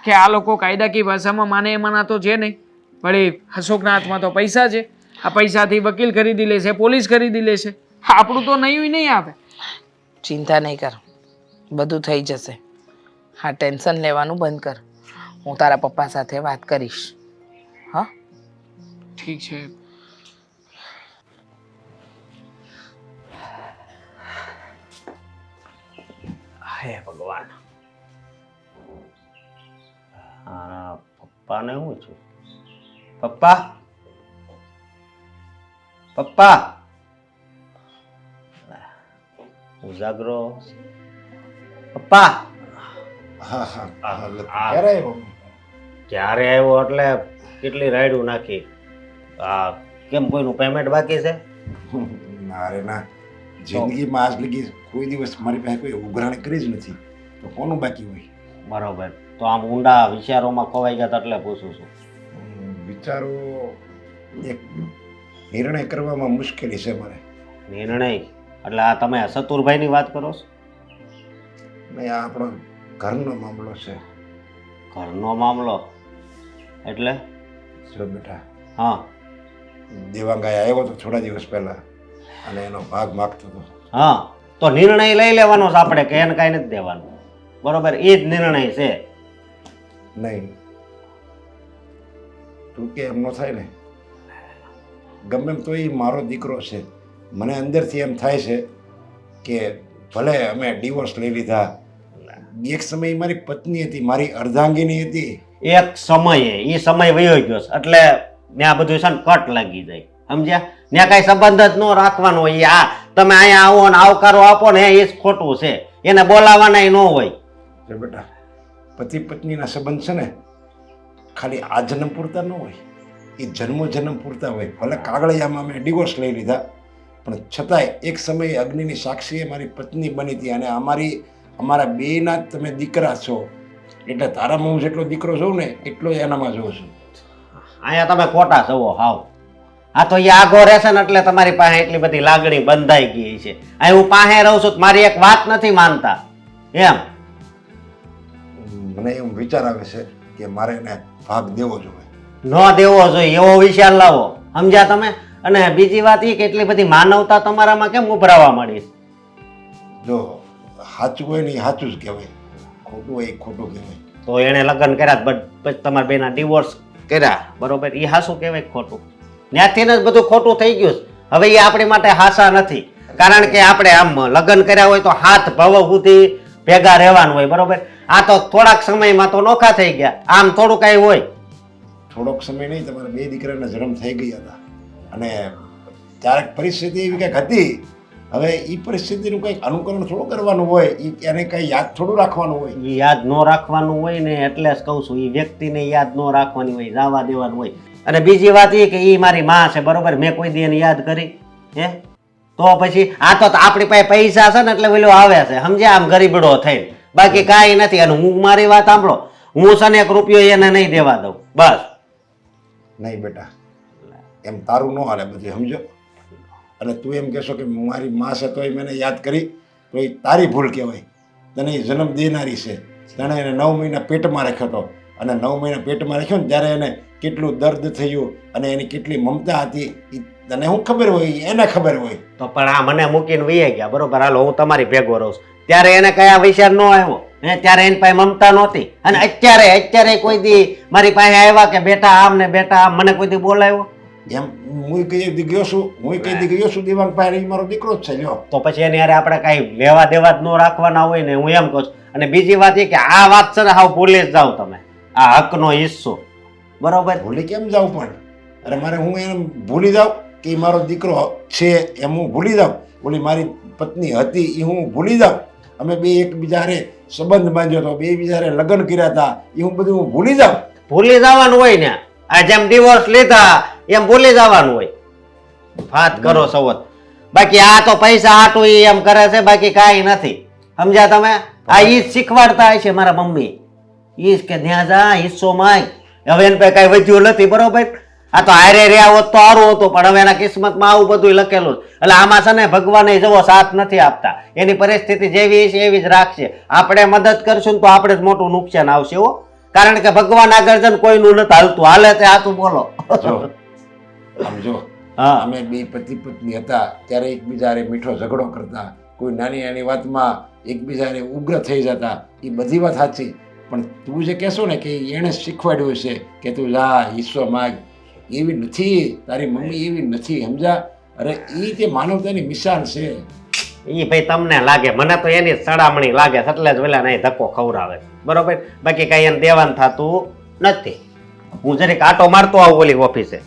કે આ લોકો કાયદાકીય ભાષામાં માને એમાંના તો છે નહીં. વળી અશોકના હાથમાં તો પૈસા છે. આ પૈસાથી વકીલ ખરીદી લેશે, પોલીસ ખરીદી લેશે. આપણું તો નહીં આવે. ચિંતા નહીં કર, બધું થઈ જશે. હા, ટેન્શન લેવાનું બંધ કર. હું તારા પપ્પા સાથે વાત કરીશ. હા, ઠીક છે. હે ભગવાન, હા પપ્પાને હું છું. પપ્પા, પપ્પા, ઉજાગરો. પપ્પા. હા હા આ- ક્યારે આવ્યો? ક્યારે આવ્યો એટલે કેટલી રાયડું નાખી. આ કેમ કોઈનું પેમેન્ટ બાકી છે? ના રે ના, જિંદગીમાં આજ લગી કોઈ દિવસ મારી પાસે કોઈ ઉઘરાણી કરી જ નથી, તો કોનું બાકી હોય? બરોબર, તો આમ ઊંડા વિચારોમાં ખોવાઈ ગયા એટલે પૂછું છું. વિચારો, એક નિર્ણય કરવામાં મુશ્કેલી છે મારે. નિર્ણય એટલે આ તમે સતુરભાઈની વાત કરો છો? નહીં, આ આપણો ઘરનો મામલો છે. ઘરનો મામલો એટલે? જો બેટા, હા દેવાંગાએ આવ્યો તો થોડા દિવસ પહેલા અને એનો ભાગ માગતો હતો. હા, તો નિર્ણય લઈ લેવાનો છે આપણે કે એને કાંઈ નથી દેવાનું. બરોબર, એ જ નિર્ણય છે. નહીં, તું કે એમ ન થાય ને. ગમે એમ તો એ મારો દીકરો છે. મને અંદરથી એમ થાય છે કે ભલે અમે ડિવોર્સ લઈ લીધા, એક સમય મારી પત્ની હતી, મારી અર્ધાંગીની હતી. એક સમયે એ સમય વયો ગયો છે એટલે ત્યાં બધું છે ને કટ લાગી જાય. સમજ્યા? ત્યાં કાંઈ સંબંધ જ ન રાખવાનો હોય. આ તમે અહીંયા આવો ને આવકારો આપો ને એ જ ખોટું છે. એને બોલાવાના ન હોય. જો બેટા, પતિ પત્નીના સંબંધ છે ને ખાલી આ જન્મ પૂરતા ન હોય, એ જન્મો જન્મ પૂરતા હોય. ભલે કાગળિયામાં અમે ડિવોર્સ લઈ લીધા, પણ છતાંય એક સમયે અગ્નિની સાક્ષીએ મારી પત્ની બની હતી અને અમારા બેયના તમે દીકરા છો. એટલે તારામાં હું જેટલો દીકરો છું ને એટલો જ એનામાં જોઉં છું. અહીંયા તમે ખોટા છો હાવ. આ તો એ આગો રહેશે ને એટલે તમારી પાસે એટલી બધી લાગણી બંધાઈ ગઈ છે. અહીં હું પાસે રહું છું તો મારી એક વાત નથી માનતા એમ. મને એમ વિચાર આવે છે કે મારે એને ભાગ દેવો જોઈએ. ન દેવો જોઈએ એવો વિચાર લાવો. સમજ્યા તમે? અને બીજી વાત એ કે એટલી બધી માનવતા તમારામાં કેમ ઉભરાવા મળી? જો સાચું હોય ને એ સાચું જ કહેવાય, ખોટું હોય એ ખોટું કહેવાય. તો એણે લગ્ન કર્યા પછી તમારા બેના ડિવોર્સ કર્યા, બરોબર? એ હાસું કહેવાય કે ખોટું? ત્યાંથી જ બધું ખોટું થઈ ગયું. હવે એ આપણી માટે હાસા નથી, કારણ કે આપણે આમ લગ્ન કર્યા હોય તો હાથ ભવ સુધી ભેગા રહેવાનું હોય, બરોબર? આ તો થોડાક સમયમાં તો નોખા થઈ ગયા. આમ થોડું કઈ હોય? થોડોક સમય નહીં, તમારા બે દીકરાના જન્મ થઈ ગયા હતા અને ક્યારેક પરિસ્થિતિ એવી કંઈક હતી. હવે એ પરિસ્થિતિનું કંઈક અનુકરણ થોડું કરવાનું હોય, એને કંઈ યાદ થોડું રાખવાનું હોય. એ યાદ ન રાખવાનું હોય ને એટલે જ કહું છું, એ વ્યક્તિને યાદ ન રાખવાની હોય, જવા દેવાનું હોય. અને બીજી વાત એ કે એ મારી માં છે, બરોબર? મેં કોઈ દી એને યાદ કરી? હે? તો પછી આ તો આપણી પાસે પૈસા છે ને એટલે પેલું આવે છે, સમજ્યા? આમ ગરીબડો થઈને, બાકી કાંઈ નથી. અને હું મારી વાત સાંભળો, હું છે ને 1 રૂપિયો એને નહીં દેવા દઉં, બસ. નહીં બેટા, એમ તારું ન હાલે બધું, સમજો? અને તું એમ કહેશો કે મારી માં છે તોય મને યાદ કરી, તો એ તારી ભૂલ કહેવાય. તને એ જન્મ દેનારી છે. તને એને 9 મહિના પેટમાં રાખ્યો હતો અને 9 મહિના પેટમાં રાખ્યો ને ત્યારે એને કેટલું દર્દ થયું અને એની કેટલી મમતા હતી એ તને શું ખબર હોય? એને ખબર હોય. તો પણ આ મને મૂકીને વહી ગયા, બરોબર? હાલો, હું તમારી ભેગો રહું છું. ત્યારે એને કયા વિચાર ન આવ્યો? ત્યારે એની પાસે મમતા નહોતી. અને અત્યારે કોઈ દી મારી પાસે આવ્યા કે બેટા આમ ને બેટા આમ, મને કોઈ દી બોલાવ્યો? એમ હું કઈ દી ગયો છું દેવાંગ પાસે, એ મારો દીકરો જ છે. લ્યો, તો પછી એની હારે આપણે કાંઈ લેવા દેવા જ ન રાખવાના હોય ને, હું એમ કહું છું. અને બીજી વાત એ કે આ વાત છે ને હાવ ભૂલી જ જાઓ તમે, આ હકનો હિસ્સો, બરોબર? ભૂલી કેમ જાવ? પણ અરે મારે હું એને ભૂલી જાઉં કે ઈ મારો દીકરો છે એમ હું ભૂલી જાઉં, ઓલી મારી પત્ની હતી એ હું ભૂલી જાઉં, અમે બે એકબીજા હારે સંબંધ બાંધ્યો હતો, બે બીજા હારે લગ્ન કર્યા હતા, એ હું બધું હું ભૂલી જાઉં. ભૂલી જવાનું હોય ને, આ જેમ ડિવોર્સ લીધા એમ ભૂલી જવાનું હોય. વાત કરો સવત. બાકી આ તો પૈસા હાટું ઈ એમ કરે છે, બાકી કાંઈ નથી. સમજ્યા તમે? આ ઈ જ શીખવાડતા હશે મારા મમ્મી, ઈ જ કે ત્યાં જા હિસ્સો માંગ. હવે એને પાસે કાંઈ વધ્યું નથી, બરોબર? આ તો હારે રહ્યા હોત તો સારું હતું, પણ હવે એના કિસ્મતમાં આવું બધું લખેલું છે. એટલે આમાં છે ને ભગવાને જવો સાથ નથી આપતા, એની પરિસ્થિતિ જેવી છે એવી જ રાખશે. આપણે મદદ કરશું ને તો આપણે જ મોટું નુકસાન આવશે હો. કારણ કે ભગવાન આગળ છે ને કોઈનું નથી હાલતું, હાલે તે હાથું બોલો. જો આમ જો, હા. અમે બે પતિ પત્ની હતા ત્યારે એકબીજા હારે મીઠો ઝઘડો કરતા, કોઈ નાની નાની વાતમાં એકબીજા હારે ઉગ્ર થઈ જતા, એ બધી વાત સાચી. પણ તું જે કહેશો ને કે એણે શીખવાડ્યું છે કે તું જા હિસ્સો માગ, એવી નથી, તારી મમ્મી એવી નથી, સમજા? અરે એ તે માનવતાની મિસાલ છે. ઈ ભાઈ તમને લાગે, મને તો એની સડામણી લાગે છે, એટલે જ વેલા નહીં ધક્કો ખવડાવે, બરોબર? બાકી કઈ એને દેવાન થતું નથી. હું જરીક આટો મારતો આવું ઓલી ઓફિસે.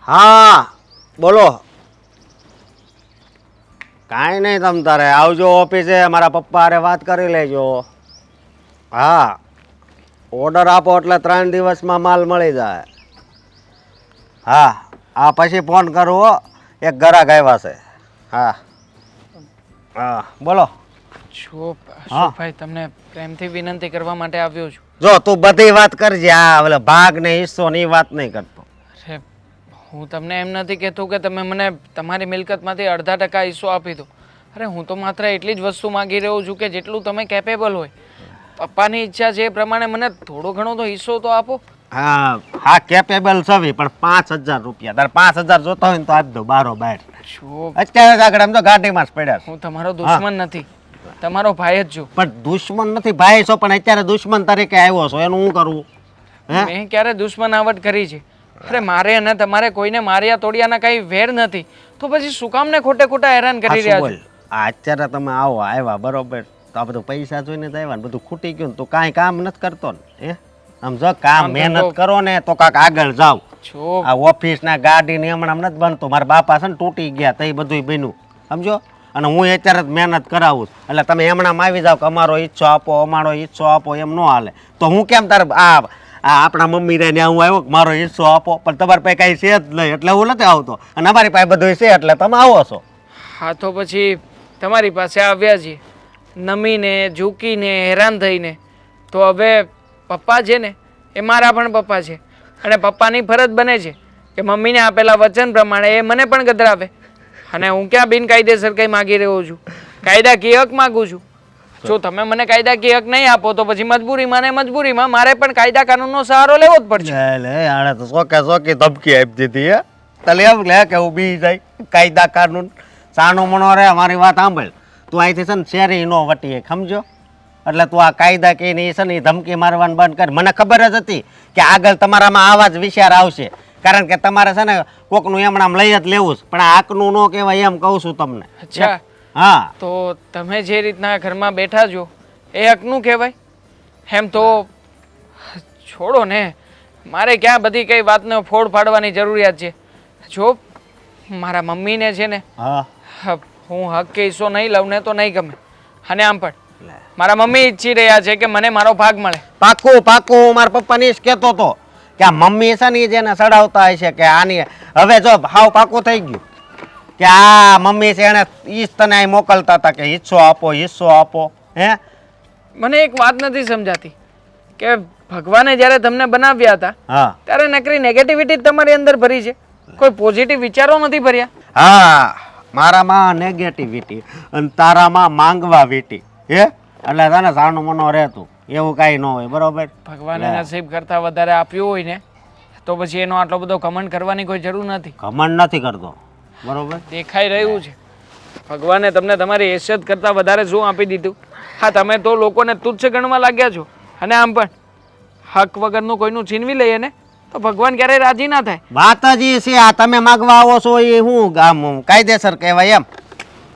હા બોલો. કાંઈ નહીં, તમ તારે આવજો ઓફિસે, મારા પપ્પા હારે વાત કરી લેજો. હા, ઓર્ડર આપો એટલે 3 દિવસમાં માલ મળી જાય. હા હા, પછી ફોન કરું હો, એક ગ્રાહક આવ્યા છે. હા હા બોલો. જો અશોકભાઈ, તમને પ્રેમથી વિનંતી કરવા માટે આવ્યો છું. જો તું બધી વાત કરજે, આ ઓલા ભાગ ને હિસ્સો ની વાત નહીં કરતો. અરે હું તમને એમ નથી કહેતો કે તમે મને તમારી મિલકતમાંથી અડધા ટકા હિસ્સો આપી દો. અરે હું તો માત્ર એટલી જ વસ્તુ માગી રહ્યો છું કે જેટલું તમે કેપેબલ હોય. પપ્પાની ઈચ્છા છે એ પ્રમાણે મને થોડો ઘણો તો હિસ્સો તો આપો. હા હા, કેપેબલ છવી, પણ 5000 રૂપિયા. તારે 5000 જોતા હોય ને તો આપી દો બારોબાર. જો અત્યારે આગળ આમ તો ગાડીમાં જ પડ્યા છે. હું તમારો દુશ્મન નથી, તમારો ભાઈ જ છું. પણ દુશ્મન નથી, ભાઈ છો, પણ અત્યારે દુશ્મન તરીકે આવ્યો છો, એનું હું કરવું? હે? મેં ક્યારે દુશ્મનાવટ કરી છે? અરે મારે અને તમારે કોઈને માર્યા તોડ્યાના કઈ વેર નથી, તો પછી શું કામ ને ખોટે ખોટા હેરાન કરી રહ્યા છો? આ અત્યારે તમે આવ્યા બરોબર, તો આ બધું પૈસા જોઈને જ આવ્યા ને, બધું ખૂટી ગયું ને તો કાંઈ કામ નથી કરતો ને. હે આમ જો કામ મહેનત કરો ને તો કાંક આગળ જાવ. જો આ ઓફિસ ના ગાડી ને હમણાં નથી બનતું, મારા બાપા છે ને તૂટી ગયા તો એ બધું બન્યું, સમજો? અને હું અત્યારે જ મહેનત કરાવું છું. એટલે તમે હમણાં આવી જાવ કે અમારો હિસ્સો આપો, અમારો હિસ્સો આપો, એમ ન હાલે. તો હું કેમ તારે આ આપણા મમ્મી રે ત્યાં હું આવ્યો કે મારો હિસ્સો આપો, પણ તમારી પાસે કાંઈ છે જ નહીં એટલે હું નથી આવતો, અને અમારી પાસે બધું છે એટલે તમે આવો છો. હા તો પછી તમારી પાસે આવ્યા છીએ નમીને ઝૂકીને હેરાન થઈને, તો હવે પપ્પા છે ને એ મારા પણ પપ્પા છે, અને પપ્પાની ફરજ બને છે કે મમ્મીને આપેલા વચન પ્રમાણે એ મને પણ ગધરાવે. અને હું ક્યાં બિનકાયદેસર કંઈ માગી રહ્યો છું? કાયદાકીય હક માગું છું. જો તમે મને કાયદાકીય હક નહીં આપો તો પછી મજબૂરીમાં ને મજબૂરીમાં મારે પણ કાયદા કાનૂનનો સહારો લેવો જ પડશે. આને તો ચોકે ધમકી આપી દીધી. હે તલે એમ લે કે હું બી જાય કાયદા કાનૂન સાનો મનો રે. અમારી વાત સાંભળ, તું અહીંથી છે ને શેરી નો વટીએ, સમજો? એટલે તું આ કાયદા કે ની છે ને એ ધમકી મારવાનું બંધ કર. મને ખબર જ હતી કે આગળ તમારામાં આવા જ વિચાર આવશે, કારણ કે તમારે છે ને કોકનું એમણામ લઈ જ લેવું છે, પણ આ હકનું ન કહેવાય એમ કહું છું તમને. અચ્છા, હા તો તમે જે રીતના ઘરમાં બેઠા છો એ હકનું કહેવાય? એમ તો છોડો ને, મારે ક્યાં બધી કઈ વાતને ફોડ પાડવાની જરૂરિયાત છે? જો મારા મમ્મીને છે ને હા હું હક કે હિસ્સો નહીં લઉં ને તો નહીં ગમે. અને આમ પણ મારા મમ્મી ઈચ્છી રહ્યા છે કે મને મારો ભાગ મળે. પાકું પાકું, મારા પપ્પાને જ કહેતો હતો કે આ મમ્મી છે ને જેને સડાવતા હશે કે આની હવે જો હાવ પાકું થઈ ગયું કે આ મમ્મી છે એને ઈ તને અહીં મોકલતા હતા કે હિસ્સો આપો હિસ્સો આપો. હે મને એક વાત નથી સમજાતી કે ભગવાને જ્યારે તમને બનાવ્યા હતા હા ત્યારે નકરી નેગેટિવિટી જ તમારી અંદર ભરી છે, કોઈ પોઝિટિવ વિચારો નથી ભર્યા. હા, મારામાં નેગેટિવિટી અને તારામાં માંગવા વીટી. હે એટલે તને સાનું મનો રહેતું એવું કાંઈ ન હોય, બરોબર? ભગવાને નસીબ કરતાં વધારે આપ્યું હોય ને તો પછી એનો આટલો બધો કમેન્ટ કરવાની કોઈ જરૂર નથી. ઘમંડ નથી કરતો, બરોબર? દેખાઈ રહ્યું છે ભગવાને તમને તમારી હેસિયત કરતાં વધારે શું આપી દીધું. હા, તમે તો લોકોને તુચ્છ ગણવા લાગ્યા છો. અને આમ પણ હક વગરનું કોઈનું છીનવી લઈએ ને તો ભગવાન ક્યારેય રાજી ના થાય. વાત જ એ છે, આ તમે માગવા આવો છો એ હું આમ કાયદેસર કહેવાય એમ?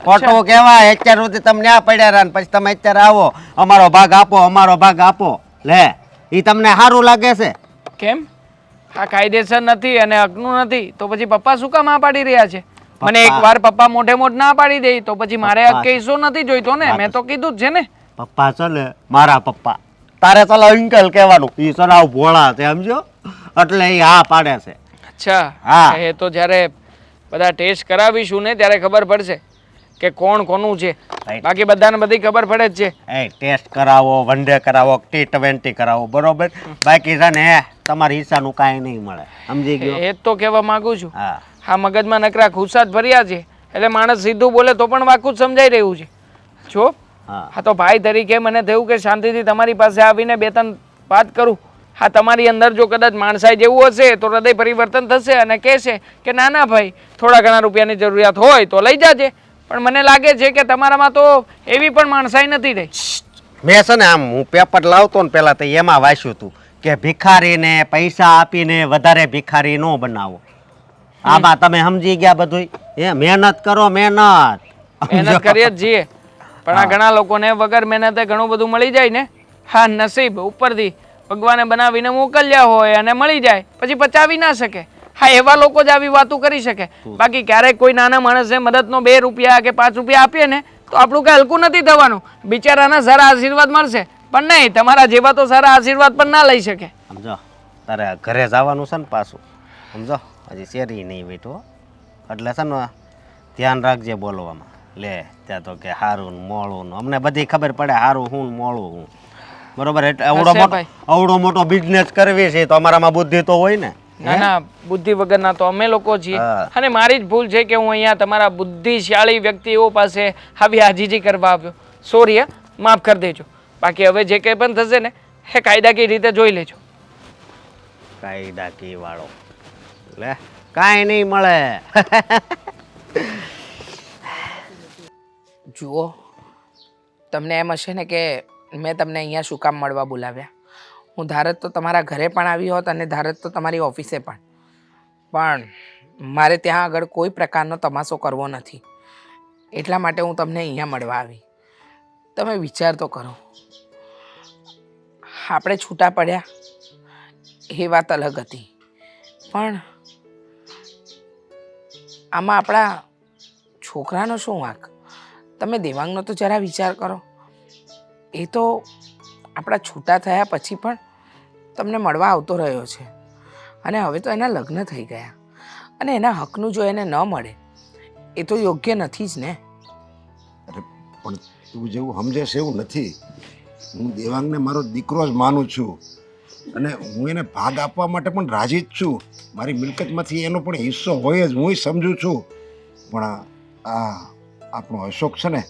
ખોટું કહેવાય. અત્યાર સુધી તમને આ પડ્યા રહ્યા ને પછી તમે અત્યારે આવો અમારો ભાગ આપો અમારો ભાગ આપો. લે, એ તમને સારું લાગે છે? કેમ? આ કાયદેસર નથી અને હકનું નથી તો પછી પપ્પા શું કામ આ પાડી રહ્યા છે? મને પપ્પા- એકવાર પપ્પા મોઢે મોઢ ના પાડી દે તો પછી મારે હક કે હિસ્સો નથી જોઈતો ને. મેં તો કીધું જ છે ને. પપ્પા છે ને મારા પપ્પા, તારે ચાલો અંકલ કહેવાનું, એ સરાવ ભોળા છે સમજો, એટલે એ હા પાડે છે. અચ્છા, હા. એ તો જ્યારે બધા ટેસ્ટ કરાવીશું ને ત્યારે ખબર પડશે કે કોણ કોનું છે. Right. બાકી બધાને બધી ખબર પડે જ છે. એ ટેસ્ટ કરાવો, વન ડે કરાવો, T20 કરાવો, બરોબર? બાકી છે ને તમારી હિસ્સાનું કાંઈ નહીં મળે, સમજી ગયો? એ જ તો કહેવા માંગુ છું. હા. હા, મગજમાં નકરા ખુશાત ભર્યા છે એટલે માણસ સીધું બોલે તો પણ વાકું જ સમજાઈ રહ્યું છે. જો હા. હા, તો ભાઈ તરીકે મને થયું કે શાંતિથી તમારી પાસે આવીને બે ત્રણ વાત કરું. હા, તમારી અંદર જો કદાચ માણસાઈ જેવું હશે તો હૃદય પરિવર્તન થશે અને કહેશે કે ના ના ભાઈ, થોડા ઘણા રૂપિયાની જરૂરિયાત હોય તો લઈ જાજે. પણ મને લાગે છે કે તમારામાં તો એવી પણ માણસાઈ નથી રહી. મેં છે ને આમ હું પેપર લાવતો ને પહેલાં તો એમાં વાંચ્યું હતું કે ભિખારીને પૈસા આપીને વધારે ભિખારી ન બનાવો. આમાં તમે સમજી ગયા બધું? એ મહેનત કરો, મહેનત. મહેનત કરીએ જ છીએ પણ આ ઘણા લોકોને વગર મહેનતે ઘણું બધું મળી જાય ને. હા, નસીબ ઉપરથી ભગવાને બનાવીને મોકલ્યા હોય અને મળી જાય પછી પચાવી ના શકે. હા, એવા લોકો જ આવી વાતો કરી શકે. બાકી ક્યારેક કોઈ નાના માણસને મદદનો 2 રૂપિયા કે 5 રૂપિયા આપીએ ને તો આપણું કંઈ હલકું નથી થવાનું. બિચારાના સારા આશીર્વાદ મળશે પણ નહીં, તમારા જેવા તો સારા આશીર્વાદ પણ ના લઈ શકે. સમજો, તારે ઘરે જવાનું છે ને પાછું, સમજો, હજી શેરી નહીં બેઠો એટલે છે ને ધ્યાન રાખજે બોલવામાં. લે ત્યાં તો કે હારું ને મોળું ને અમને બધી ખબર પડે હારું હું ને મોળું હું, બરોબર? એટલે અવડો મોટો બિઝનેસ કરવી છે તો અમારામાં બુદ્ધિ તો હોય ને. ના ના, બુદ્ધિ વગરના તો અમે લોકો છીએ. હા. અને મારી જ ભૂલ છે કે હું અહીંયા તમારા બુદ્ધિશાળી વ્યક્તિઓ પાસે આવી આજીજી કરવા આવ્યો. સોરી, માફ કરી દેજો. બાકી હવે જે કંઈ પણ થશે ને એ કાયદાકીય રીતે જોઈ લેજો. કાયદાકી વાળો લે, કાંઈ નહીં મળે. જુઓ, તમને એમ હશે ને કે મેં તમને અહીંયા શું કામ મળવા બોલાવ્યા. હું ધારત તો તમારા ઘરે પણ આવી હોત અને ધારત તો તમારી ઓફિસે પણ મારે ત્યાં આગળ કોઈ પ્રકારનો તમાશો કરવો નથી. એટલા માટે હું તમને અહીંયા મળવા આવી. તમે વિચાર તો કરો, આપણે છૂટા પડ્યા એ વાત અલગ હતી પણ આમાં આપણા છોકરાનો શું વાંક? તમે દેવાંગનો તો જરા વિચાર કરો. એ તો આપણા છૂટા થયા પછી પણ તમને મળવા આવતો રહ્યો છે અને હવે તો એના લગ્ન થઈ ગયા અને એના હકનું જો એને ન મળે એ તો યોગ્ય નથી જ ને. અરે પણ તું જેવું સમજે છે એવું નથી. હું દેવાંગને મારો દીકરો જ માનું છું અને હું એને ભાગ આપવા માટે પણ રાજી જ છું. મારી મિલકતમાંથી એનો પણ હિસ્સો હોય જ, હું સમજુ છું. પણ આ આપણો અશોક છે ને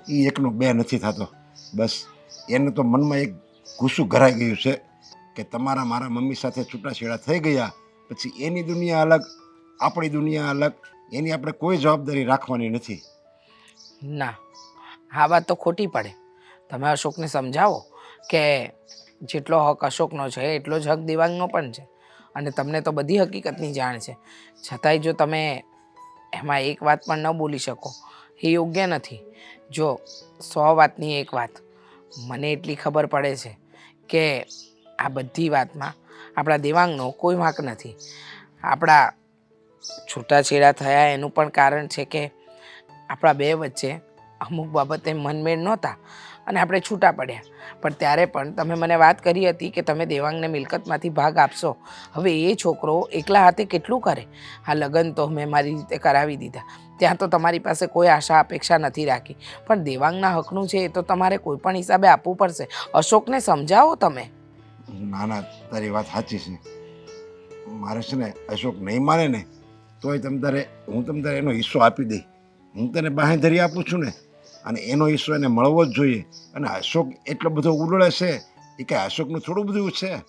એ એકનો બે નથી થતો. બસ એને તો મનમાં એક ગુસ્સું ઘરાઈ ગયું છે કે તમારા મારા મમ્મી સાથે છૂટાછેડા થઈ ગયા પછી એની દુનિયા અલગ, આપણી દુનિયા અલગ, એની આપણે કોઈ જવાબદારી રાખવાની નથી. ના, આ વાત તો ખોટી પડે. તમે અશોકને સમજાવો કે જેટલો હક અશોકનો છે એટલો જ હક દેવાંગનો પણ છે અને તમને તો બધી હકીકતની જાણ છે. છતાંય જો તમે એમાં એક વાત પણ ન બોલી શકો એ યોગ્ય નથી. જો 100 વાતની એક વાત મને એટલી ખબર પડે છે કે આ બધી વાતમાં આપણા દેવાંગનો કોઈ વાંક નથી. આપણા છૂટાછેડા થયા એનું પણ કારણ છે કે આપણા બે વચ્ચે અમુક બાબતે મનમેળ નહોતા અને આપણે છૂટા પડ્યા. પણ ત્યારે પણ તમે મને વાત કરી હતી કે તમે દેવાંગને મિલકતમાંથી ભાગ આપશો. હવે એ છોકરો એકલા હાથે કેટલું કરે? આ લગ્ન તો મેં મારી રીતે કરાવી દીધા, ત્યાં તો તમારી પાસે કોઈ આશા અપેક્ષા નથી રાખી, પણ દેવાંગના હકનું છે એ તો તમારે કોઈ પણ હિસાબે આપવું પડશે. અશોકને સમજાવો તમે. ના ના, તારી વાત સાચી છે. મારે છે ને અશોક નહીં માને ને તોય હું તમ તારે એનો હિસ્સો આપી દઈ. હું તને બાંહેધરી આપું છું ને અને એનો હિસ્સો એને મળવો જ જોઈએ. અને અશોક એટલો બધો ઉલળે છે એ કાંઈ અશોકનું થોડું બધું છે.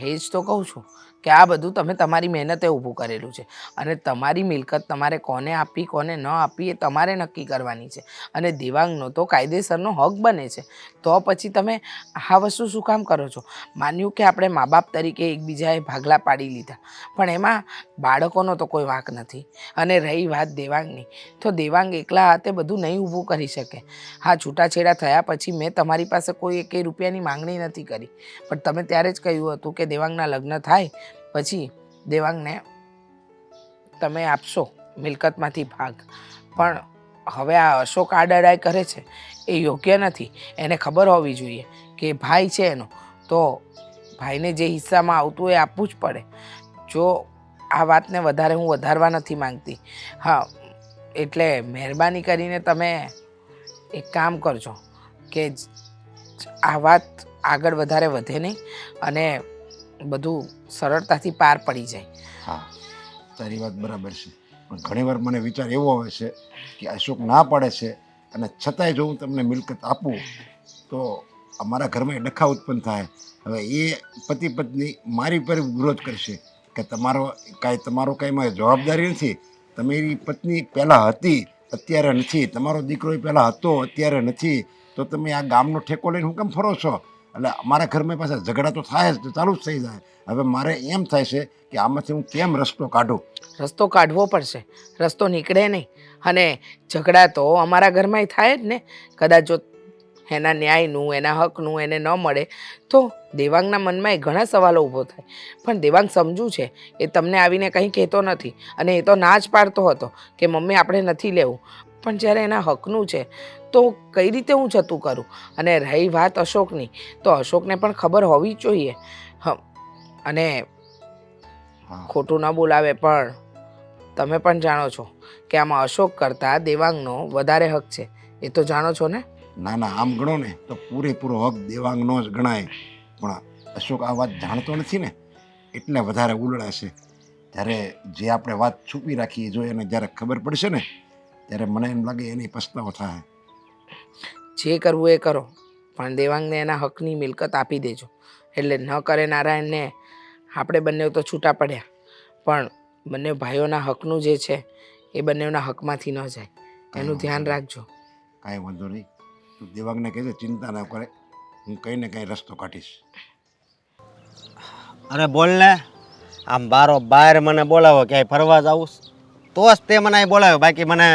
એ જ તો કહું છું કે આ બધું તમે તમારી મહેનતે ઊભું કરેલું છે અને તમારી મિલકત તમારે કોને આપી કોને ન આપી એ તમારે નક્કી કરવાની છે. અને દેવાંગનો તો કાયદેસરનો હક બને છે તો પછી તમે આ વસ્તુ શું કામ કરો છો? માન્યું કે આપણે મા બાપ તરીકે એકબીજાએ ભાગલા પાડી લીધા પણ એમાં બાળકોનો તો કોઈ વાંક નથી. અને રહી વાત દેવાંગની, તો દેવાંગ એકલા હાથે બધું નહીં ઊભું કરી શકે. હા, છૂટાછેડા થયા પછી મેં તમારી પાસે કોઈ 1 રૂપિયાની માંગણી નથી કરી પણ તમે ત્યારે જ કહ્યું હતું કે દેવાંગના લગ્ન થાય પછી દેવાંગને તમે આપશો મિલકતમાંથી ભાગ. પણ હવે આ અશોક આડાડાઈ કરે છે એ યોગ્ય નથી. એને ખબર હોવી જોઈએ કે ભાઈ છે એનો, તો ભાઈને જે હિસ્સામાં આવતું હોય એ આપવું જ પડે. જો આ વાતને વધારે હું વધારવા નથી માંગતી. હા, એટલે મહેરબાની કરીને તમે એક કામ કરજો કે આ વાત આગળ વધારે વધે નહીં અને બધું સરળતાથી પાર પડી જાય. હા, તારી વાત બરાબર છે, પણ ઘણીવાર મને વિચાર એવો આવે છે કે અશોક ના પાડે છે અને છતાંય જો હું તમને મિલકત આપું તો અમારા ઘરમાં ડખા ઉત્પન્ન થાય. હવે એ પતિ પત્ની મારી પર વિરોધ કરશે કે તમારો કાંઈ મારી જવાબદારી નથી. તમારી પત્ની પહેલાં હતી, અત્યારે નથી. તમારો દીકરો પહેલાં હતો, અત્યારે નથી. તો તમે આ ગામનો ઠેકો લઈને હું કેમ ફરો છો? એટલે અમારા ઘરમાં પાછા ઝઘડા તો થાય જ, ચાલુ જ થઈ જાય. હવે મારે એમ થાય છે કે આમાંથી હું કેમ રસ્તો કાઢું. રસ્તો કાઢવો પડશે, રસ્તો નીકળે નહીં. અને ઝઘડા તો અમારા ઘરમાં થાય જ ને. કદાચ જો એના ન્યાયનું, એના હકનું એને ન મળે તો દેવાંગના મનમાં એ ઘણા સવાલો ઊભો થાય. પણ દેવાંગ સમજુ છે, એ તમને આવીને કંઈ કહેતો નથી અને એ તો ના જ પાડતો હતો કે મમ્મી આપણે નથી લેવું. પણ જ્યારે એના હકનું છે તો કઈ રીતે હું જતું કરું? અને રહી વાત અશોકની, તો અશોકને પણ ખબર હોવી જ જોઈએ. અને ખોટું ન બોલાવે, પણ તમે પણ જાણો છો કે આમાં અશોક કરતાં દેવાંગનો વધારે હક છે. એ તો જાણો છો ને? ના ના, આમ ગણો ને તો પૂરેપૂરો હક દેવાંગનો જ ગણાય. પણ અશોક આ વાત જાણતો નથી ને, એટલે વધારે ઉલળાશે. જ્યારે જે આપણે વાત છુપી રાખીએ, જો એને જ્યારે ખબર પડશે ને ત્યારે મને એમ લાગે એની પસ્તાવો થાય. જે કરવું એ કરો, પણ દેવાંગને એના હકની મિલકત આપી દેજો. એટલે ન કરે નારાયણને આપણે બંને તો છૂટા પડ્યા, પણ બંને ભાઈઓના હકનું જે છે એ બંનેના હકમાંથી ન જાય, એનું ધ્યાન રાખજો. કાંઈ વાંધો નહીં, તું દેવાંગને કહેજે ચિંતા ના કરે, હું કંઈ ને કંઈ રસ્તો કાઢીશ. અરે બોલ ને, આમ બહાર મને બોલાવો ક્યાંય ફરવા જાવું તો જ તે મને અહીં બોલાવ્યો, બાકી મને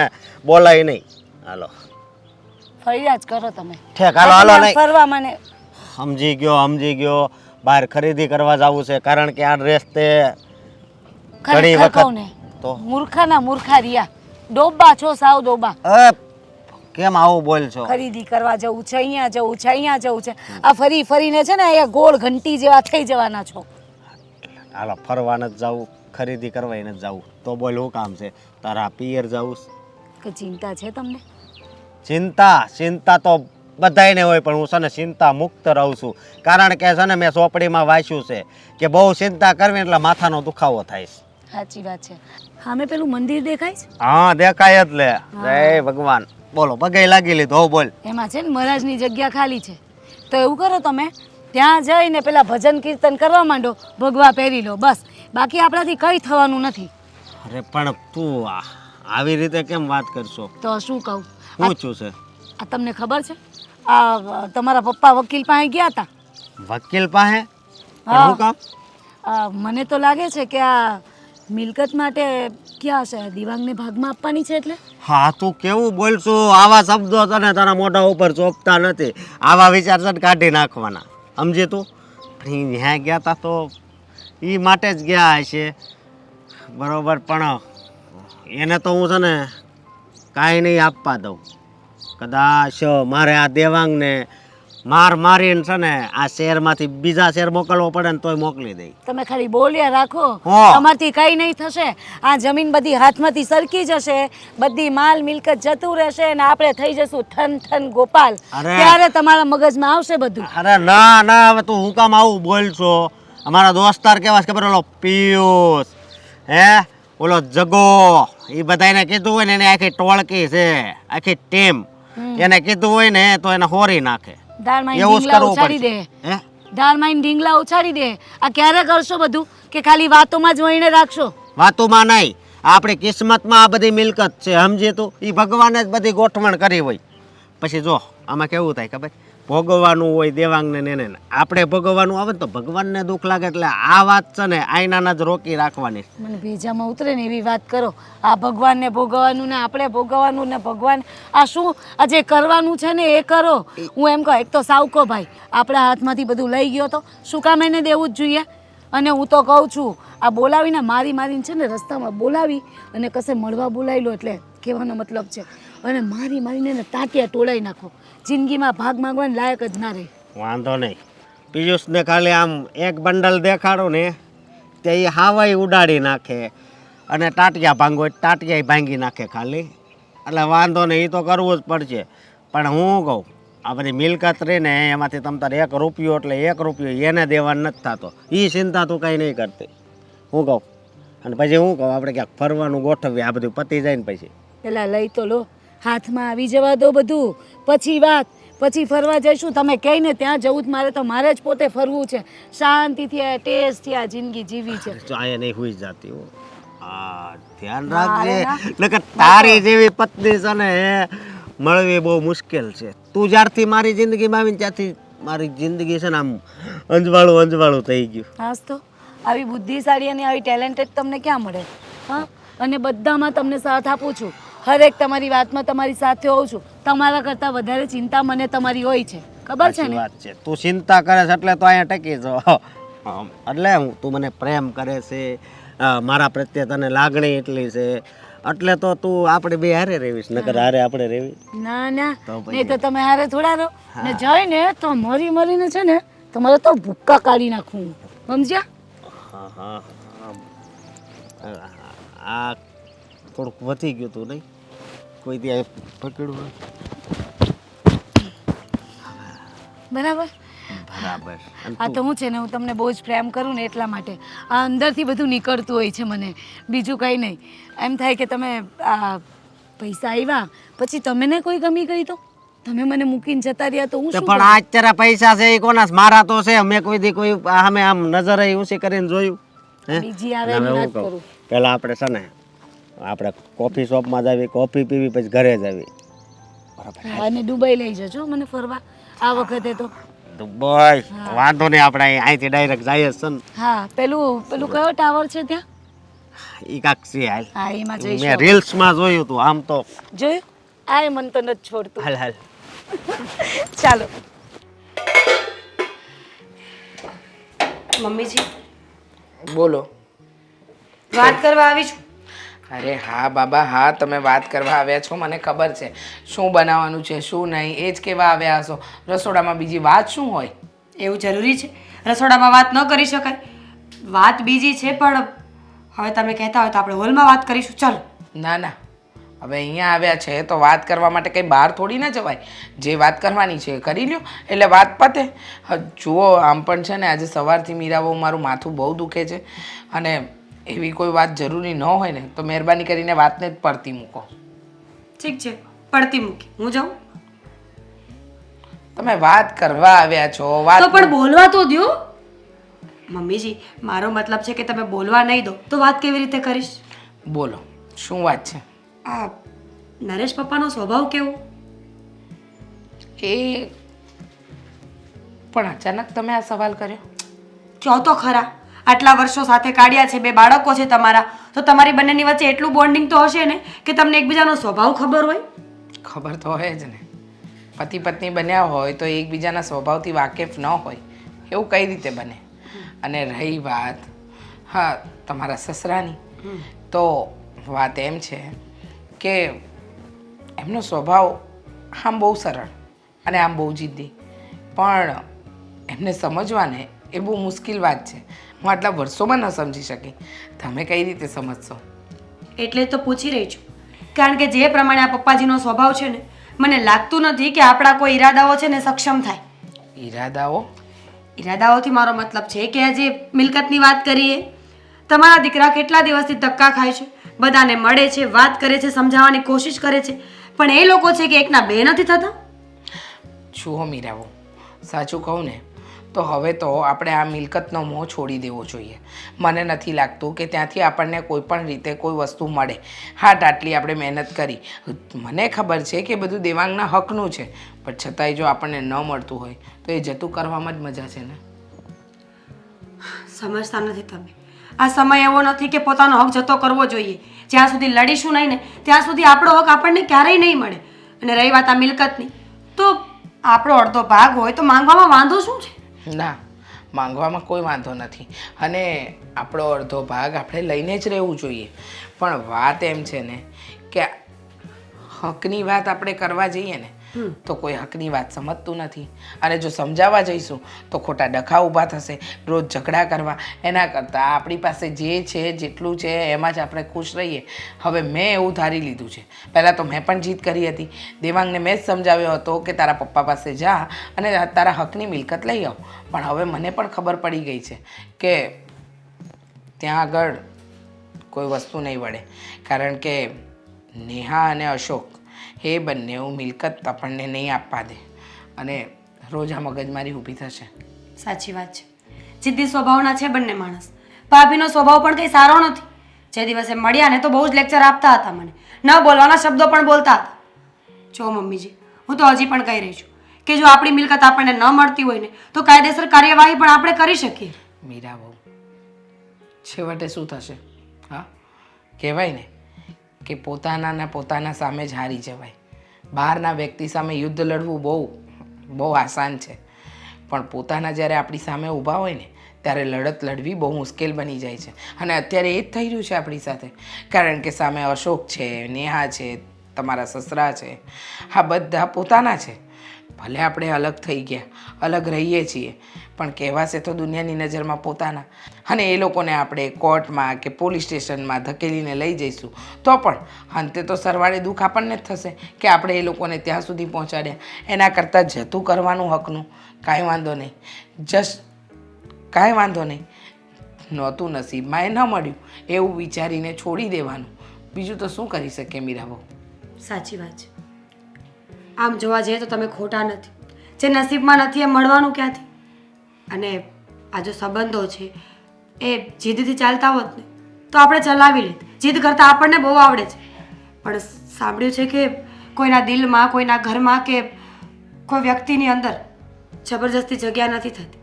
બોલાય નહીં. હાલો ફરિયાદ કરો તમે. ઠેક, હાલો નહીં ફરવા મને સમજી ગયો. બહાર ખરીદી કરવા જવું છે, કારણ કે આ ડ્રેસ તે ઘણી ખરેખર કહું વખત ને, તો મૂર્ખાના મૂર્ખા રહ્યા. ડોબા છો, સાવ ડોબા. કેમ આવું બોલ છો? ખરીદી કરવા જવું છે, અહીંયા જવું છે, અહીંયા જવું છે. આ ફરી ફરીને છે ને અહીંયા ગોળ ઘંટી જેવા થઈ જવાના છો. હાલો ફરવા નથી જવું, ખરીદી કરવા નથી જવું, તો બોલ શું કામ છે? તારા પિયર જવું? કે ચિંતા છે તમને? ચિંતા તો બધાયને હોય, પણ હું છે ને ચિંતા મુક્ત રહું છું. કારણ કે છે ને મેં ચોપડીમાં વાંચ્યું છે કે બહુ ચિંતા કરવી એટલે માથાનો દુખાવો થાય છે. સાચી વાત છે. સામે પેલું મંદિર દેખાય છે? હા દેખાય જ લે. જય ભગવાન. બોલો, પગે લાગી લીધો. હો બોલ. એમાં છે ને મહારાજની જગ્યા ખાલી છે, તો એવું કરો તમે ત્યાં જઈને પેલા ભજન કીર્તન કરવા માંડો, ભગવા પહેરી લો, બસ. બાકી આપણાથી કંઈ થવાનું નથી. અરે પણ તું આવી રીતે કેમ વાત કરશો? તો શું કહું? શું છું છે? આ તમને ખબર છે આ તમારા પપ્પા વકીલ પાસે ગયા હતા? વકીલ પાસે? હા. શું કામ? મને તો લાગે છે કે આ મિલકત માટે ક્યાં છે, દિવાંગને ભાગમાં આપવાની છે. એટલે હા, તું કેવું બોલશું? આવા શબ્દો તને તારા મોઢા ઉપર ચોપતા નથી. આવા વિચાર છે ને કાઢી નાખવાના, સમજે તું? પણ ત્યાં ગયા હતા તો એ માટે જ ગયા હશે, બરોબર. પણ એને તો હું છે ને કાંઈ નહીં આપવા દઉં. કદાચ મારે આ દેવાંગને મારીને છે ને આ શહેરમાંથી બીજા શહેર મોકલવો પડે ને તોય મોકલી દઈ. તમે ખાલી બોલ્યા રાખો, હા. તમારથી કંઈ નહીં થશે. આ જમીન બધી હાથમાંથી સરકી જશે, બધી માલ મિલકત જતું રહેશે અને આપણે થઈ જશું ઠન ઠન ગોપાલ. અરે. ત્યારે તમારા મગજમાં આવશે બધું. અરે ના, હવે તું હું કામ આવું બોલ છો? અમારા દોસ્તાર કેવા છે ખબર? ઓલો પિયુષ, ઓલો જગો, એ બધાને કીધું હોય ને એને આખી ટોળકી છે, આખી ટીમ. એને કીધું હોય ને તો એને હોરી નાખે. દાળમાં એવું જ ઢીંગલા કરવું ઉછાળી પડશે. દે, દાળમાં ઢીંગલા ઉછાળી દે. આ ક્યારે કરશો બધું? કે ખાલી વાતોમાં જ વહીને રાખશો? વાતોમાં નહીં, આપણી કિસ્મતમાં આ બધી મિલકત છે, સમજી તું? એ ભગવાને જ બધી ગોઠવણ કરી હોય. પછી જો આમાં કેવું થાય ખબર? ભોગવવાનું હોય દેવાંગને ને આપણે ભોગવવાનું આવે ને તો ભગવાનને દુઃખ લાગે. એટલે આ વાત છે ને આઈનાના જ રોકી રાખવાની. મને ભેજામાં ઉતરે ને એવી વાત કરો. આ ભગવાનને ભોગવવાનું ને આપણે ભોગવવાનું ને ભગવાન આ શું? આ જે કરવાનું છે ને એ કરો. હું એમ કહું, એક તો સાવકો ભાઈ આપણા હાથમાંથી બધું લઈ ગયો તો શું કામ એને દેવું જ જોઈએ? અને હું તો કહું છું આ બોલાવીને મારીને છે ને રસ્તામાં બોલાવી અને કશે મળવા બોલાવી લો એટલે કહેવાનો મતલબ છે અને મારીને એને તાંટિયા તોડાઈ નાખો જિંદગીમાં ભાગ માંગવાને લાયક જ ના રહે. વાંધો નહીં. પિયુષને ખાલી આમ એક બંડલ દેખાડો ને તે એ હાવાઈ ઉડાડી નાખે અને ટાટિયા ભાંગી નાખે ખાલી. એટલે વાંધો નહીં, એ તો કરવું જ પડશે. પણ હું કહું આ બધી મિલકત રહી ને એમાંથી તમ તારે 1 રૂપિયો એટલે 1 રૂપિયો એને દેવાનો નથી થતો. એ ચિંતા તું કંઈ નહીં કરતી. હું કહું અને પછી હું કહું આપણે ક્યાંક ફરવાનું ગોઠવીએ. આ બધું પતી જાય ને પછી પેલા લઈ તો લો, હાથમાં આવી જવા દો બધું, પછી વાત, પછી ફરવા જઈશું. તમે કહી ને ત્યાં જવું જ મારે જ પોતે ફરવું છે. શાંતિથી આ ટેસ્ટથી આ જિંદગી જીવી છે. ચાય નહીં હુઈ જતી હો. હા ધ્યાન રાખજે નકર તારી જેવી પત્ની છે ને મળવી બહુ મુશ્કેલ છે. તું જ્યારથી મારી જિંદગીમાં આવીને ત્યાંથી મારી જિંદગી છે ને આમ અંજવાળું થઈ ગયું. હાસ તો આવી બુદ્ધિશાળી અને આવી ટેલેન્ટેડ તમને ક્યાં મળે? હા, અને બધામાં તમને સાથ આપું છું. હરેક તમારી વાતમાં તમારી સાથે હોઉં છું. તમારા કરતાં વધારે ચિંતા મને તમારી હોય છે, ખબર છે ને? વાત છે. તું ચિંતા કરે છે એટલે તો અહીંયા ટકી છો. એટલે તું મને પ્રેમ કરે છે, મારા પ્રત્યે તને લાગણી એટલી છે એટલે તો તું આપણે બે હારે રહેવીશ. નકર હારે આપણે રહેવી ના નહીં તો તમે હારે થોડા રહો ને જઈને તો મરીને છે ને તમારે તો ભૂક્કા કાઢી નાખું, સમજ્યા? હા આ થોડુંક વધી ગયું તું નહીં? કોઈ ત્યાં પકડ્યું? બરાબર. આ તો હું છે ને હું તમને બહુ જ પ્રેમ કરું ને એટલા માટે આ અંદરથી બધું નીકળતું હોય છે મને, બીજું કંઈ નહીં. એમ થાય કે તમે આ પૈસા આવ્યા પછી તમે ને કોઈ ગમી ગઈ તો તમે મને મૂકીને જતા રહ્યા તો હું શું પણ આ અત્યારે પૈસા છે એ કોના? મારા તો છે. મેં કોઈ દી કોઈ સામે આમ નજર ઊંચી કરીને જોયું? બીજી આવે એની વાત કરું. પહેલા આપણે છે ને આપણે કોફી શોપમાં જાવી, કોફી પીવી, પછી ઘરે જાવી. બરાબર. અને દુબઈ લઈ જજો મને ફરવા આ વખતે તો. દુબઈ વાંધો નહીં, આપણે અહીંથી ડાયરેક્ટ જઈએ છે ને. હા, પેલું કયો ટાવર છે ત્યાં? ઈ કાક છે હાલ. હા, એમાં મેં જઈશું. રીલ્સમાં જોયું તું. આમ તો જોયું? આ મન તો નથી છોડતું. હાલ ચાલો. મમ્મીજી બોલો. વાત કરવા આવી છું. અરે હા બાબા હા, તમે વાત કરવા આવ્યા છો, મને ખબર છે શું બનાવવાનું છે શું નહીં એ જ કહેવા આવ્યા હશો. રસોડામાં બીજી વાત શું હોય? એવું જરૂરી છે? રસોડામાં વાત ન કરી શકાય? વાત બીજી છે પણ હવે તમે કહેતા હોય તો આપણે હોલમાં વાત કરીશું. ચાલો. ના હવે અહીંયા આવ્યા છે તો વાત કરવા માટે કંઈ બહાર થોડી ના જવાય. જે વાત કરવાની છે એ કરી લ્યો એટલે વાત પતે. જુઓ આમ પણ છે ને આજે સવારથી મીરાવો મારું માથું બહુ દુખે છે અને એવી કોઈ વાત જરૂરી ન હોય ને તો મહેરબાની કરીને વાતને જ પડતી મૂકો. ઠીક છે, પડતી મૂકી હું જાઉં? તમે વાત કરવા આવ્યા છો વાત તો પણ બોલવા તો દો. મમ્મીજી મારો મતલબ છે કે તમે બોલવા નહીં દો તો વાત કેવી રીતે કરીશ? બોલો શું વાત છે? આ નરેશ પપ્પાનો સ્વભાવ કેવો? એ પણ અચાનક તમે આ સવાલ કર્યો? કહો તો ખરા. આટલા વર્ષો સાથે કાઢ્યા છે, 2 બાળકો છે તમારા, તો તમારી બંનેની વચ્ચે એટલું બોન્ડિંગ તો હશે ને કે તમને એકબીજાનો સ્વભાવ ખબર હોય? ખબર તો હોય જ ને. પતિ પત્ની બન્યા હોય તો એકબીજાના સ્વભાવથી વાકેફ ન હોય એવું કઈ રીતે બને? અને રહી વાત હા તમારા સસરાની, તો વાત એમ છે કે એમનો સ્વભાવ આમ બહુ સરળ અને આમ બહુ જિદ્દી, પણ એમને સમજવાને એ બહુ મુશ્કેલ વાત છે. હું આટલા વર્ષોમાં ન સમજી શકી, તમે કઈ રીતે સમજશો? એટલે તો પૂછી રહી છું, કારણ કે જે પ્રમાણે આ પપ્પાજીનો સ્વભાવ છે ને મને લાગતું નથી કે આપણા કોઈ ઈરાદાઓ છે ને સક્ષમ થાય. ઈરાદાઓથી મારો મતલબ છે કે આજે મિલકતની વાત કરીએ, તમારા દીકરા કેટલા દિવસથી ધક્કા ખાય છે, બધાને મળે છે, વાત કરે છે, સમજાવવાની કોશિશ કરે છે, પણ એ લોકો છે કે એકના બે નથી થતા. જુઓ મીરાઓ, સાચું કહું ને તો હવે તો આપણે આ મિલકતનો મોહ છોડી દેવો જોઈએ. મને નથી લાગતું કે ત્યાંથી આપણને કોઈ પણ રીતે કોઈ વસ્તુ મળે. હા આટલી આપણે મહેનત કરી, મને ખબર છે કે બધું દેવાંગના હકનું છે, પણ છતાંય જો આપણને ન મળતું હોય તો એ જતું કરવામાં જ મજા છે ને. સમજતા નથી તમે. આ સમય એવો નથી કે પોતાનો હક જતો કરવો જોઈએ. જ્યાં સુધી લડીશું નહીં ને ત્યાં સુધી આપણો હક આપણને ક્યારેય નહીં મળે. અને રહી વાત આ મિલકતની, તો આપણો અડધો ભાગ હોય તો માંગવામાં વાંધો શું છે? ના, માંગવામાં કોઈ વાંધો નથી અને આપણો અડધો ભાગ આપણે લઈને જ રહેવું જોઈએ. પણ વાત એમ છે ને કે હકની વાત આપણે કરવા જઈએ ને તો કોઈ હકની વાત સમજતું નથી અને જો સમજાવવા જઈશું તો ખોટા ડખા ઊભા થશે, રોજ ઝઘડા કરવા. એના કરતાં આપણી પાસે જે છે જેટલું છે એમાં જ આપણે ખુશ રહીએ. હવે મેં એવું ધારી લીધું છે. પહેલાં તો મેં પણ જીદ કરી હતી. દેવાંગને મેં જ સમજાવ્યો હતો કે તારા પપ્પા પાસે જા અને તારા હકની મિલકત લઈ આવ. પણ હવે મને પણ ખબર પડી ગઈ છે કે ત્યાં આગળ કોઈ વસ્તુ નહીં વળે, કારણ કે નેહા અને અશોક એ બંને મિલકત આપણને નહીં આપવા દે અને રોજ આ મગજમારી ઊભી થશે. સાચી વાત છે. જિદ્દી સ્વભાવના છે બંને માણસ. ભાભીનો સ્વભાવ પણ કંઈ સારો નથી. જે દિવસે મળ્યા ને તો બહુ જ લેક્ચર આપતા હતા મને, ન બોલવાના શબ્દો પણ બોલતા હતા. જો મમ્મીજી, હું તો હજી પણ કહી રહી છું કે જો આપણી મિલકત આપણને ન મળતી હોય ને તો કાયદેસર કાર્યવાહી પણ આપણે કરી શકીએ. મીરા બહુ છેવટે શું થશે? હા, કહેવાય ને કે પોતાના સામે જ હારી જવાય. બહારના વ્યક્તિ સામે યુદ્ધ લડવું બહુ આસાન છે, પણ પોતાના જ્યારે આપણી સામે ઊભા હોય ને ત્યારે લડત લડવી બહુ મુશ્કેલ બની જાય છે. અને અત્યારે એ જ થઈ રહ્યું છે આપણી સાથે, કારણ કે સામે અશોક છે, નેહા છે, તમારા સસરા છે, આ બધા પોતાના છે. ભલે આપણે અલગ થઈ ગયા, અલગ રહીએ છીએ, પણ કહેવાશે તો દુનિયાની નજરમાં પોતાના. અને એ લોકોને આપણે કોર્ટમાં કે પોલીસ સ્ટેશનમાં ધકેલીને લઈ જઈશું તો પણ અંતે તો સરવાળે દુઃખ આપણને જ થશે કે આપણે એ લોકોને ત્યાં સુધી પહોંચાડ્યા. એના કરતાં જતું કરવાનું હકનું કાંઈ વાંધો નહીં, કાંઈ વાંધો નહીં, નહોતું નસીબમાં એ ન મળ્યું એવું વિચારીને છોડી દેવાનું. બીજું તો શું કરી શકીએ મીરા બહુ? સાચી વાત છે. આમ જોવા જઈએ તો તમે ખોટા નથી. જે નસીબમાં નથી એ મળવાનું ક્યાંથી? અને આ જો સંબંધો છે એ જીદથી ચાલતા હોત ને તો આપણે ચલાવી લેત. જીદ કરતાં આપણને બહુ આવડે છે, પણ સાંભળ્યું છે કે કોઈના દિલમાં, કોઈના ઘરમાં કે કોઈ વ્યક્તિની અંદર જબરજસ્તી જગ્યા નથી થતી.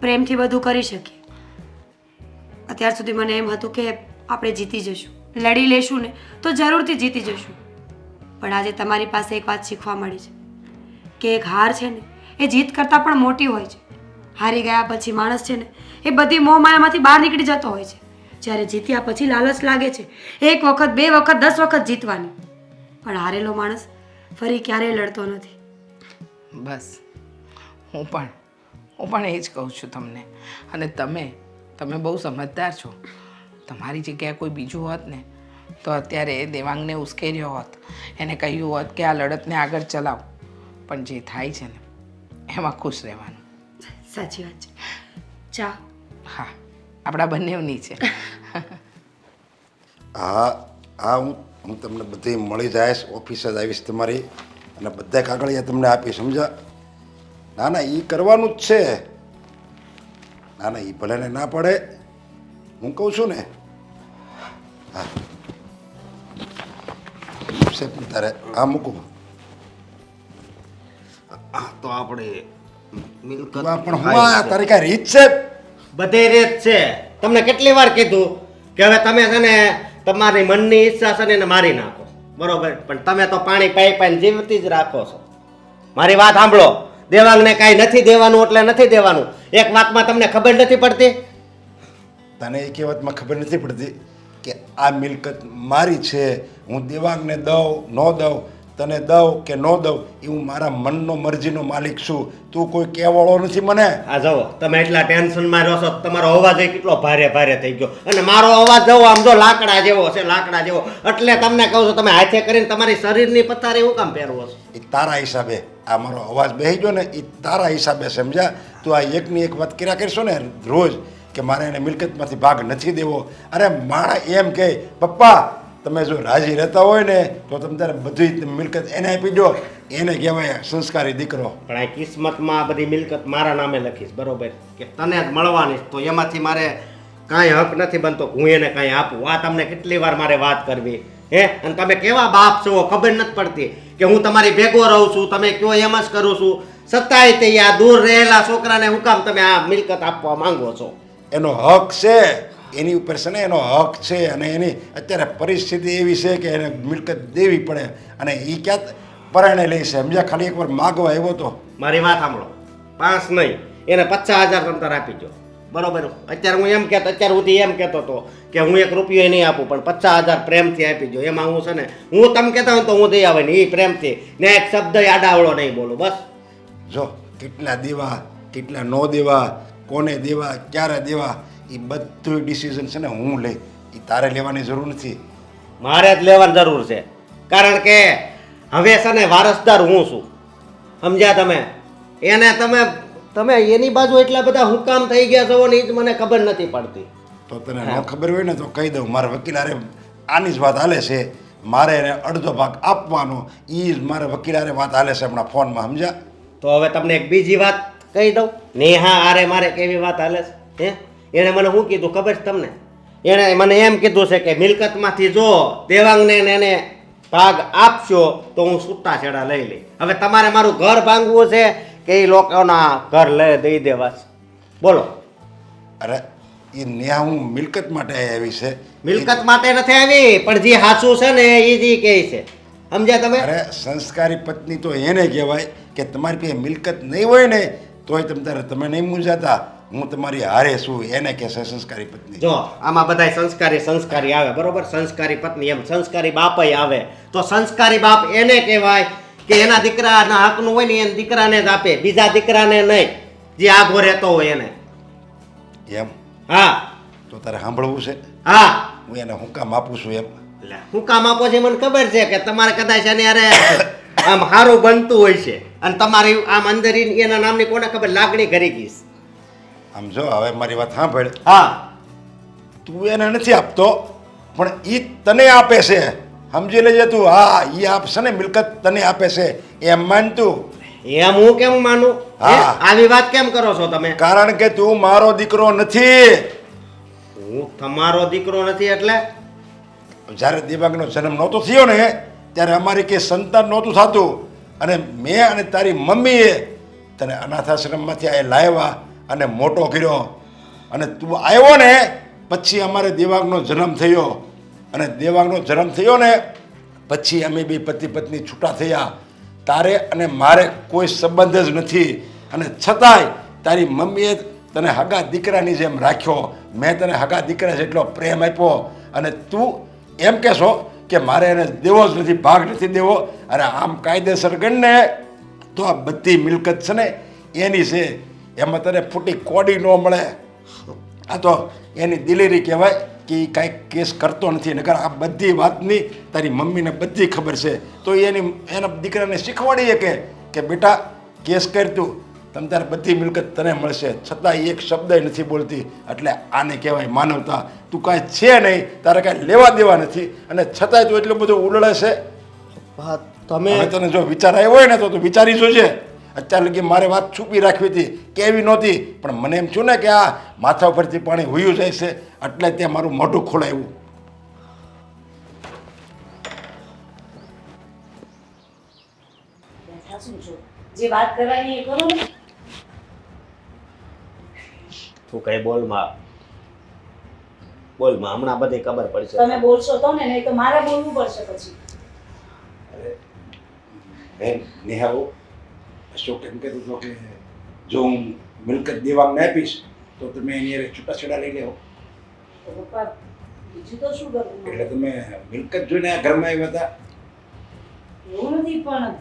પ્રેમથી બધું કરી શકીએ. અત્યાર સુધી મને એમ હતું કે આપણે જીતી જઈશું, લડી લેશું ને તો જરૂરથી જીતી જઈશું. પણ આજે તમારી પાસે એક વાત શીખવા મળી છે કે એક હાર છે ને એ જીત કરતાં પણ મોટી હોય છે. હારી ગયા પછી માણસ છે ને એ બધી મોહમાયામાંથી બહાર નીકળી જતો હોય છે. જ્યારે જીત્યા પછી લાલચ લાગે છે 1 વખત 2 વખત 10 વખત જીતવાની, પણ હારેલો માણસ ફરી ક્યારેય લડતો નથી. બસ હું પણ એ જ કહું છું તમને. અને તમે બહુ સમજદાર છો. તમારી જગ્યાએ કોઈ બીજું હોત ને તો અત્યારે દેવાંગને ઉશ્કેર્યો હોત, એને કહ્યું હોત કે આ લડતને આગળ ચલાવ. પણ જે થાય છે ને એમાં ખુશ રહેવાનું. સાચી વાત છે. ચા? હા, આપણા બંનેની છે. હા, હું તમને બધી મળી જઈશ, ઓફિસે જ આવીશ તમારી અને બધા કાગળિયા તમને આપીશ, સમજા? ના એ કરવાનું જ છે. ના એ ભલે ને ના પડે, હું કહું છું ને. હા તારે આ મૂકું. તો આપણે મિલકત પણ હું તારી કાંઈ રીત છે? બધે રીત છે. તમને કેટલી વાર કીધું કે હવે તમે છે ને તમારી મનની ઈચ્છા છે ને એને મારી નાખો, બરોબર? પણ તમે તો પાણી પાઈ જીવતી જ રાખો છો. મારી વાત સાંભળો, દેવાંગને કાંઈ નથી દેવાનું એટલે નથી દેવાનું. એક વાતમાં તમને ખબર નથી પડતી? તને એક વાતમાં ખબર નથી પડતી કે આ મિલકત મારી છે. હું દેવાંગને દઉં ન દઉં, તને દઉં કે ન દઉં, એ હું મારા મનનો મરજીનો માલિક છું. તું કોઈ કહેવાળો નથી મને. આ જુઓ, તમે એટલા ટેન્શનમાં રહો છો, તમારો અવાજ કેટલો ભારે ભારે થઈ ગયો અને મારો અવાજ જવો આમ જો લાકડા જેવો છે, લાકડા જેવો. એટલે તમને કહું છું, તમે હાથે કરીને તમારી શરીરની પથારી હું કામ પહેરવો છો? એ તારા હિસાબે આ મારો અવાજ બેસી ગયો ને, એ તારા હિસાબે, સમજ્યા? તું આ એકની એક વાત કર્યા કરશો ને રોજ કે મારે એને મિલકતમાંથી ભાગ નથી દેવો. અરે માણસ એમ કહે, પપ્પા તમે જો રાજી રહેતા હોય ને તો તમે તારે બધી મિલકત એને આપી દો. એને કહેવાય સંસ્કારી દીકરો. પણ આ કિસ્મતમાં આ બધી મિલકત મારા નામે લખીશ, બરોબર? કે તને જ મળવાની, તો એમાંથી મારે કાંઈ હક નથી બનતો હું એને કાંઈ આપું. આ તમને કેટલી વાર મારે વાત કરવી, હે? અને તમે કેવા બાપ છો ખબર નથી પડતી કે હું તમારી ભેગો રહું છું, તમે કયો એમ જ કરું છું, છતાંય તે આ દૂર રહેલા છોકરાને હું કામ તમે આ મિલકત આપવા માંગો છો? એનો હક છે, એની ઉપર છે ને એનો હક છે. અને એની અત્યારે પરિસ્થિતિ એવી છે કે એને મિલકત દેવી પડે અને એ ક્યાં પરણે લે છે, સમજ્યા? ખાલી એકવાર માગવા આવ્યો તો. મારી વાત સાંભળો, 5 નહીં એને 50,000 તમ તાર આપી દો, બરોબર? અત્યારે હું એમ કહેતો, અત્યારે સુધી એમ કહેતો હતો કે હું 1 રૂપિયો નહીં આપું, પણ 50,000 પ્રેમથી આપી દો. એમાં હું છે ને, હું તમે કહેતા હોય તો હું દઈ આવે ને એ પ્રેમથી, ને એક શબ્દ આડાવડો નહીં બોલું, બસ. જો કેટલા દેવા, કેટલા ન દેવા, કોને દેવા, ક્યારે દેવા, એ બધું ડિસિઝન છે ને હું લઈ, એ તારે લેવાની જરૂર નથી. મારે જ લેવાની જરૂર છે, કારણ કે હવે છે ને વારસદાર હું છું, સમજ્યા તમે? એને તમે એની બાજુ એટલા બધા હુકામ થઈ ગયા છો ને એ જ મને ખબર નથી પડતી. તો તને ન ખબર હોય ને તો કહી દઉં, મારા વકીલારે આની જ વાત હાલે છે, મારે એને અડધો ભાગ આપવાનો, એ જ મારા વકીલારે વાત હાલે છે હમણાં ફોનમાં, સમજ્યા? તો હવે તમને એક બીજી વાત કહી દઉં. નેહા આરે મારે કેવી વાત હાલે છે, હે? એણે મને શું કીધું ખબર છે તમને? એણે મને એમ કીધું છે કે મિલકતમાંથી જો દેવાંગને ને એને ભાગ આપશો તો હું છૂટાછેડા લઈ લઈ. હવે તમારે મારું ઘર ભાંગવું છે કે એ લોકોના ઘર લઈ દઈ દેવા છે? બોલો. અરે એ નેહા હું મિલકત માટે આવી છે. મિલકત માટે નથી આવી, પણ જે સાચું છે ને એ જ કહે છે, સમજ્યા તમે? અરે સંસ્કારી પત્ની તો એને કહેવાય કે તમારી પાસે મિલકત નહીં હોય ને તોય તમે નહીં મૂંઝાતા, હું તમારી હારે છું, એને કહેશે સંસ્કારી પત્ની. જો આમાં બધાય સંસ્કારી આવે, બરોબર? સંસ્કારી પત્ની એમ સંસ્કારી બાપય આવે. તો સંસ્કારી બાપ એને કહેવાય કે એના દીકરાના હકનું હોય ને એને દીકરાને જ આપે, બીજા દીકરાને નહીં, જે આઘો રહેતો હોય એને. એમ? હા. તો તારે સાંભળવું છે? હા. હું એને હું કામ આપું છું એમ. એટલે હું કામ આપો છે મને ખબર છે કે તમારે કદાચ એને અરે આમ સારું બનતું હોય છે, અને તમારી આમ અંદર એના નામની કોને ખબર લાગણી કરી ગઈશ. આમ જો હવે મારી વાત સાંભળ. હા. તું એને નથી આપતો, પણ એ તને આપે છે, સમજી લેજે તું. હા, એ આપશે ને મિલકત તને આપે છે, એમ માન તું. એમ હું કેમ માનું? હા. આવી વાત કેમ કરો છો તમે? કારણ કે તું મારો દીકરો નથી. હું તમારો દીકરો નથી એટલે? જ્યારે દેવાંગનો જન્મ નહોતો થયો ને ત્યારે અમારી કે સંતાન નહોતું થતું, અને મેં અને તારી મમ્મીએ તને અનાથાશ્રમમાંથી આ લાવ્યા અને મોટો કર્યો, અને તું આવ્યો ને પછી અમારે દેવાંગનો જન્મ થયો, અને દેવાંગનો જન્મ થયો ને પછી અમે બે પતિ પત્ની છૂટા થયા. તારે અને મારે કોઈ સંબંધ જ નથી, અને છતાંય તારી મમ્મીએ તને હગા દીકરાની જેમ રાખ્યો, મેં તને હગા દીકરા જેટલો પ્રેમ આપ્યો, અને તું એમ કહેશો કે મારે એને દેવો જ નથી, ભાગ નથી દેવો. અરે આમ કાયદેસર ગણને તો આ બધી મિલકત છે ને એની છે, એમાં તને ફૂટી કોડી ન મળે. આ તો એની દિલેરી કહેવાય કે એ કાંઈક કેસ કરતો નથી, નકર આ બધી વાતની તારી મમ્મીને બધી ખબર છે. તો એના દીકરાને શીખવાડીએ કે બેટા કેસ કર તું, તમ તારે બધી મિલકત તને મળશે, છતાં એક શબ્દ નથી બોલતી. એટલે આને કહેવાય માનવતા. તું કાંઈ છે નહીં, તારે કાંઈ લેવા દેવા નથી, અને છતાંય તું એટલું બધું ઉલળે છે. તમે તને જો વિચાર આવ્યો હોય ને તો તું વિચારી જોજે. અત્યાર લગી મારે વાત છુપી રાખવી હતી, કેવી નહોતી, પણ મને એમ થયું ને કે આ માથા ઉપરથી પાણી હુયું જાય છે, એટલે ત્યાં મારું મોઢું ખોલાવ્યું. જે વાત કરવાની એ કરો ને. તું કઈ બોલમાં હમણાં બધી ખબર પડશે. તમે બોલશો તો ને, નહીં તો મારે બોલવું પડશે પછી. બેન નેહા, અશોક એમ કહેતો હતો કે જો હું મિલકત દેવાંગને આપીશ તો તમે એની હારે છૂટાછેડા લઈ લેવો. તો પપ્પા બીજું તો શું કરવું? એટલે તમે મિલકત જોઈને આ ઘરમાં આવ્યા હતા? એવું નથી, પણ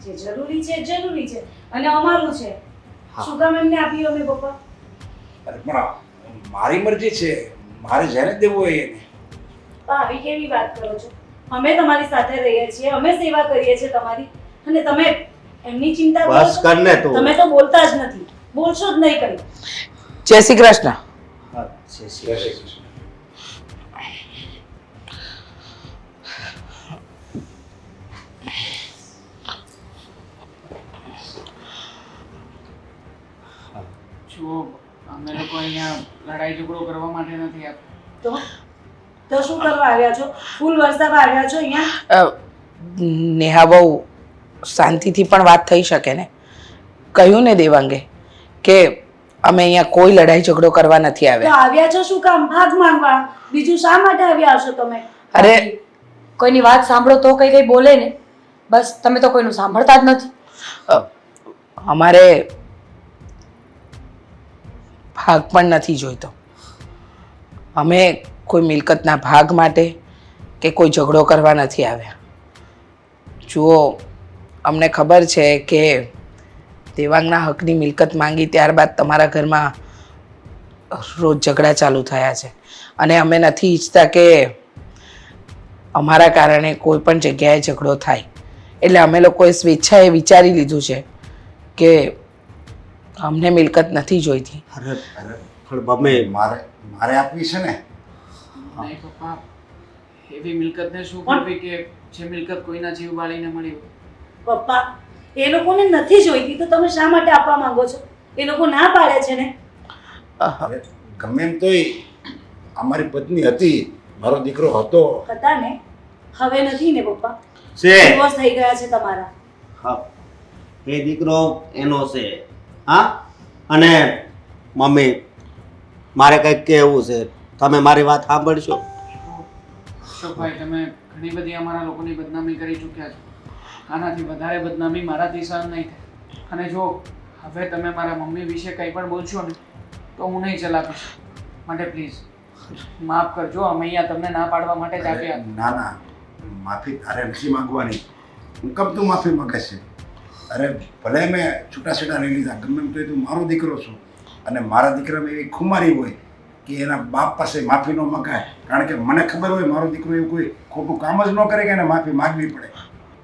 જે જરૂરી છે જરૂરી છે, અને અમારું છે. હા. શું કામ એમને આપ્યું અમે પપ્પા? અરે પણ મારી મરજી છે, મારે જ્યારે દેવું હોય એને. પપ્પા આવી કેવી વાત કરો છો? અમે તમારી સાથે રહીએ છીએ, અમે સેવા કરીએ છીએ તમારી, અને તમે એમની ચિંતા કરો બસ છો? કર ને તું. તમે તો બોલતા જ નથી, બોલશો જ નહીં કઈ. જય શ્રી કૃષ્ણ. હા, છે, છે. જય શ્રી કૃષ્ણ. જુઓ, અમે લોકો અહીંયા લડાઈ ઝઘડો કરવા માટે નથી આવ્યા. તો શું કરવા આવ્યા છો? ફૂલ વરસાવવા આવ્યા છો અહીંયા? નેહા બહુ શાંતિથી પણ વાત થઈ શકે ને. કહ્યું ને દેવાંગે કે અમે અહીંયા કોઈ લડાઈ ઝઘડો કરવા નથી તો આવ્યા. આવ્યા છો શું કામ? ભાગ માંગવા. બીજું શા માટે આવ્યા હશો તમે? અરે કોઈની વાત સાંભળો તો કઈ કઈ બોલે ને, બસ તમે તો કોઈનું સાંભળતા જ નથી. અમારે ભાગ પણ નથી જોઈતો. અમે કોઈ મિલકતના ભાગ માટે કે કોઈ ઝઘડો કરવા નથી આવ્યા. જુઓ, અમને ખબર છે કે દેવાંગના હકની મિલકત માંગી ત્યારબાદ તમારા ઘરમાં રોજ ઝઘડા ચાલુ થયા છે અને અમે નથી ઈચ્છતા કે અમારા કારણે કોઈ પણ જગ્યાએ ઝઘડો થાય. એટલે અમે લોકોએ સ્વેચ્છાએ વિચારી લીધું છે કે અમને મિલકત નથી જોઈતી. અરે પણ મમ્મી મારે આપવી છે ને. નહીં પપ્પા, એવી મિલકતને શું કરવી કે જે મિલકત કોઈના જીવ વાળીને મળી હોય. પપ્પા, એ લોકોને નથી જોઈતી તો તમે શા માટે આપવા માંગો છો? એ લોકો ના પાડે છે ને. અરે ગમે એમ તોય અમારી પત્ની હતી, મારો દીકરો હતો. હતા ને, હવે નથી ને પપ્પા. છે ડિવોર્સ થઈ ગયા છે તમારા. હા, એ દીકરો એનો છે. હા, અને મમ્મી મારે કંઈક કહેવું છે, તમે મારી વાત સાંભળશો? અશોકભાઈ, તમે ઘણી બધી અમારા લોકોની બદનામી કરી ચૂક્યા છો. આનાથી વધારે બદનામી મારાથી સહન નહીં થાય. અને જો હવે તમે મારા મમ્મી વિશે કંઈ પણ બોલશો ને તો હું નહીં ચલાવીશ. માટે પ્લીઝ માફ કરજો. અમે અહીંયા તમને ના પાડવા માટે જ આવ્યા. ના ના, માફી તારે નથી માંગવાની. હું કબ તું માફી માંગે છે? અરે ભલે મેં છૂટાછેડા નહીં લીધા, ગમે એમ તો તું મારો દીકરો છું. અને મારા દીકરામાં એવી ખુમારી હોય કે એના બાપ પાસે માફી ન માંગાય. કારણ કે મને ખબર હોય મારો દીકરો એવું કોઈ ખોટું કામ જ ન કરે કે એને માફી માંગવી પડે.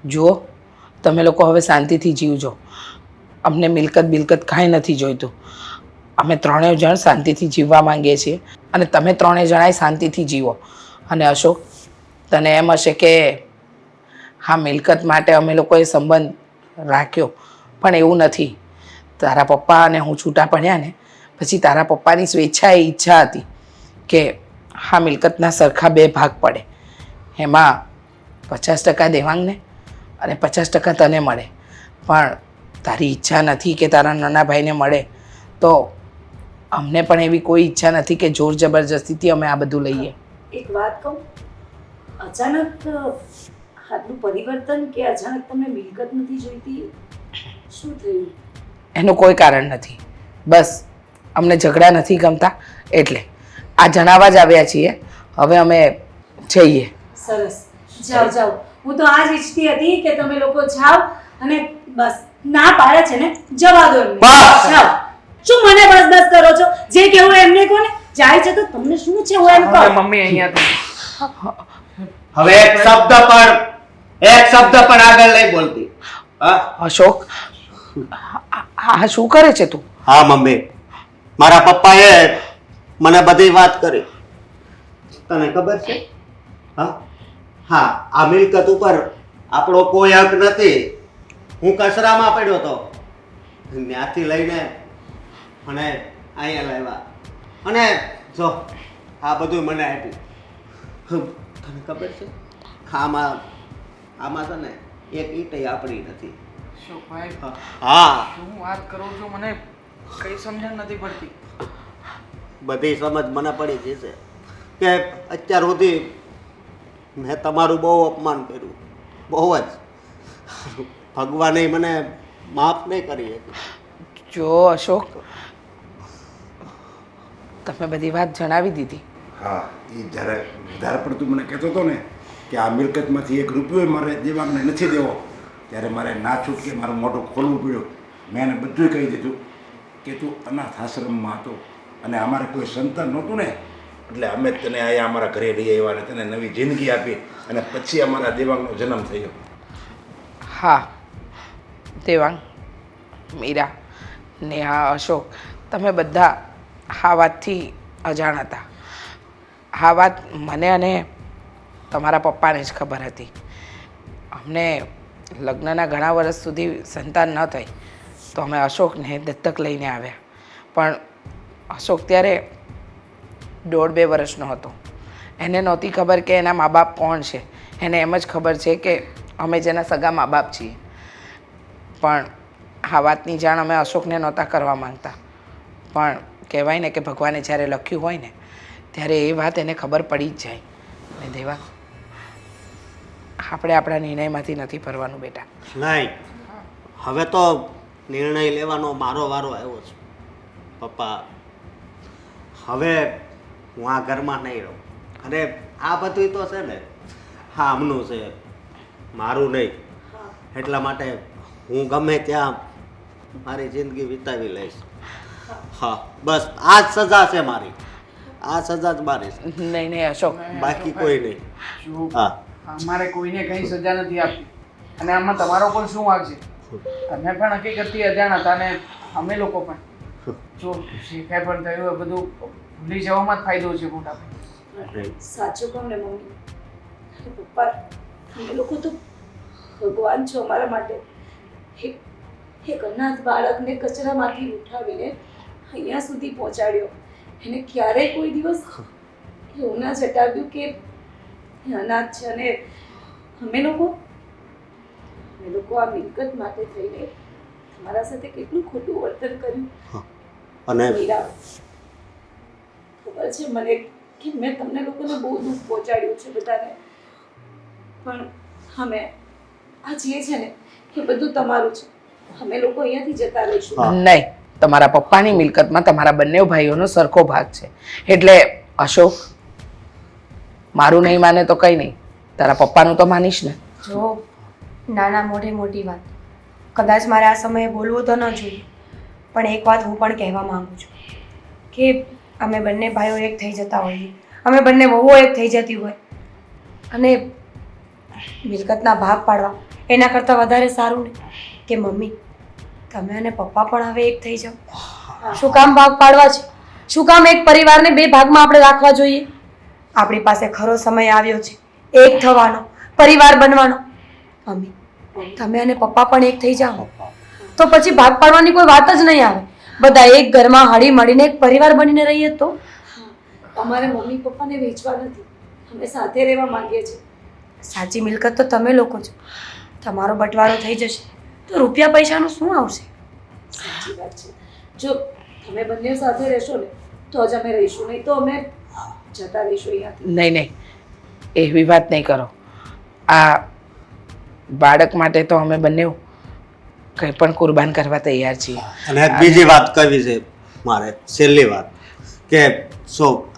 જુઓ, તમે લોકો હવે શાંતિથી જીવજો. અમને મિલકત કાંઈ નથી જોઈતું. અમે ત્રણેય જણ શાંતિથી જીવવા માંગીએ છીએ અને તમે ત્રણેય જણાય શાંતિથી જીવો. અને અશોક, તને એમ હશે કે હા, મિલકત માટે અમે લોકોએ સંબંધ રાખ્યો, પણ એવું નથી. તારા પપ્પા અને હું છૂટા પડ્યા ને પછી તારા પપ્પાની સ્વેચ્છાએ ઈચ્છા હતી કે હા, મિલકતના સરખા 2 ભાગ પડે. એમાં 50% દેવાંગને અને 50% તને મળે. પણ તારી ઈચ્છા નથી કે તારા નાના ભાઈને મળે, તો અમને પણ એવી કોઈ ઈચ્છા નથી કે જોર જબરજસ્તીથી અમે આ બધું લઈએ. એક વાત કહું, અચાનક આટલું પરિવર્તન કે અચાનક તમને મિલકત નથી જોઈતી, શું થયું? એનું કોઈ કારણ નથી. બસ અમને ઝઘડા નથી ગમતા એટલે આ જણાવવા જ આવ્યા છીએ. હવે અમે જઈએ. સરસ, જાઓ જાઓ. હું તો આ જ ઈચ્છતી હતી કે તમે લોકો જાઓ અને બસ ના પાડે છે ને જવા દો એમને. બસ. જાઓ. શું મને બસ બસ કરો છો? જે કહેવું એમને કહો ને. જાય છે તો તમને શું છે હું એમ હવે કહું. મમ્મી અહીંયાથી હવે એક શબ્દ પણ આગળ નહીં બોલતી. હા અશોક, આ શું કરે છે તું? હા મમ્મી, મારા પપ્પાએ મને બધી વાત કરી. તને ખબર છે? હા હા, આ મિલકત ઉપર આપણો કોઈ હક નથી. હું કચરામાં પડ્યો હતો, ત્યાંથી લઈને અને અહીંયા લાવ્યા અને જો આ બધું મને આપ્યું. તને ખબર છે આમાં તને એક ઈંટ આપણી નથી. અશોકભાઈ, હા, શું વાત કરું છું? મને કઈ સમજણ નથી પડતી. બધી સમજ મને પડી જશે કે અત્યાર સુધી મેં તમારું બહુ અપમાન કર્યું, બહુ જ. ભગવાને મને માફ નહીં કરી હતી. જો અશોક, તમે બધી વાત જણાવી દીધી. હા, એ જ્યારે વધારે પડતું મને કહેતો હતો ને કે આ મિલકતમાંથી 1 રૂપિયો મારે દેવાંગને નથી દેવો, ત્યારે મારે ના છૂટકે મારું મોઢું ખોલવું પડ્યું. મેં એને બધું કહી દીધું કે તું અનાથ આશ્રમમાં હતો અને અમારે કોઈ સંતાન નહોતું ને, એટલે અમે તને અહીંયા અમારા ઘરે લઈ આવ્યા અને તને નવી જિંદગી આપી અને પછી અમારા દેવાંગનો જન્મ થયો. હા, દેવાંગ, મીરા ને હા અશોક, તમે બધા આ વાતથી અજાણ હતા. આ વાત મને અને તમારા પપ્પાને જ ખબર હતી. અમને લગ્નના ઘણા વર્ષ સુધી સંતાન ન થઈ તો અમે અશોકને દત્તક લઈને આવ્યા. પણ અશોક ત્યારે 1.5-2 વર્ષનો હતો. એને નહોતી ખબર કે એના મા બાપ કોણ છે. એને એમ જ ખબર છે કે અમે જેના સગા મા બાપ છીએ. પણ આ વાતની જાણ અમે અશોકને નહોતા કરવા માંગતા. પણ કહેવાય ને કે ભગવાને જ્યારે લખ્યું હોય ને ત્યારે એ વાત એને ખબર પડી જ જાય. ને દેવા, આપણે આપણા નિર્ણયમાંથી નથી ફરવાનું બેટા. નહીં, હવે તો નિર્ણય લેવાનો મારો વારો આવ્યો છે. પપ્પા, હવે હું આ ઘરમાં નહીં રહું. અને આ બધું તો છે ને હા આમનું છે, મારું નહીં. એટલા માટે હું ગમે ત્યાં મારી જિંદગી વિતાવી લઈશ. હા બસ આ જ સજા છે મારી, આ સજા જ મારી છે, નહીં નહીં અશોક, બાકી કોઈ નહીં. જો હા અમારે કોઈને કંઈ સજા નથી આપી અને આમાં તમારો પણ શું વાંક છે? તમે પણ હકીકતથી અજાણ હતા અને અમે લોકો પણ. જો જે કાંઈ પણ થયું એ બધું ભૂલી જવામાં જ ફાયદો છે મોટા ભાઈ. સાચું કહું ને મમ્મી અને પપ્પા, તમે લોકો તો ભગવાન છો અમારા માટે. એક અનાથ બાળકને કચરામાંથી ઉઠાવીને અહીંયા સુધી પહોંચાડ્યો. એને ક્યારેય કોઈ દિવસ એવું ના જટાવ્યું કે એ અનાથ છે. અને અમે લોકો આ મિલકત માટે થઈને તમારા સાથે કેટલું ખોટું વર્તન કર્યું. અને મીરા, ખબર છે મને કે મેં તમને લોકોને બહુ દુઃખ પહોંચાડ્યું છે બધાને, પણ અમે આ જે છે ને એ બધું તમારું છે. અમે લોકો અહીંયાથી જતા રહીશું. નહીં, તમારા પપ્પાની મિલકતમાં તમારા બંને ભાઈઓનો સરખો ભાગ છે. એટલે અશોક, મારું નહીં માને તો કંઈ નહીં, તારા પપ્પાનું તો માનીશ ને. જો નાના મોઢે મોટી વાત, કદાચ મારે આ સમયે બોલવું તો ન જોઈએ, પણ એક વાત હું પણ કહેવા માંગુ છું કે અમે બંને ભાઈઓ એક થઈ જતા હોઈએ, અમે બંને વહુઓ એક થઈ જતી હોય અને મિલકતના ભાગ પાડવા એના કરતાં વધારે સારું ને કે મમ્મી તમે અને પપ્પા પણ હવે એક થઈ જાઓ. શું કામ ભાગ પાડવા છે? શું કામ એક પરિવારને બે ભાગમાં આપણે રાખવા જોઈએ? આપણી પાસે ખરો સમય આવ્યો છે એક થવાનો, પરિવાર બનવાનો. મમ્મી તમે અને પપ્પા પણ એક થઈ જાઓ તો પછી ભાગ પાડવાની કોઈ વાત જ નહીં આવે. બધા એક ઘરમાં હળી મળીને એક પરિવાર બનીને રહીએ તો. અમારે મમ્મી પપ્પાને વેચવા નથી, અમે સાથે રહેવા માંગીએ છીએ. સાચી મિલકત તો તમે લોકો છો. તમારો બંટવારો થઈ જશે તો રૂપિયા પૈસાનું શું આવશે? સાચી વાત છે. જો તમે બંને સાથે રહેશો ને તો જ અમે રહીશું, નહીં તો અમે જતા રહીશું અહીંયાથી. નહીં નહીં, એવી વાત નહીં કરો. આ બાળક માટે તો અમે બંને કંઈ પણ કુરબાન કરવા તૈયાર છીએ. અને એક બીજી વાત કહેવી છે મારે, છેલ્લી વાત, કે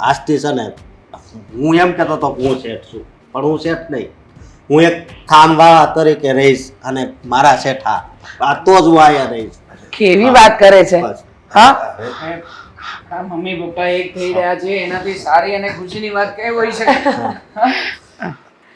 આજથી છે ને હું એમ કહેતો હતો હું શેઠ છું, પણ હું શેઠ નહીં, હું એક કામવાળા તરીકે રહીશ અને મારા શેઠા આ તો જ હું અહીંયા રહીશ. કેવી વાત કરે છે? બસ. હા, આ મમ્મી પપ્પા એક થઈ રહ્યા છે એનાથી સારી અને ખુશીની વાત કઈ હોઈ શકે? હા?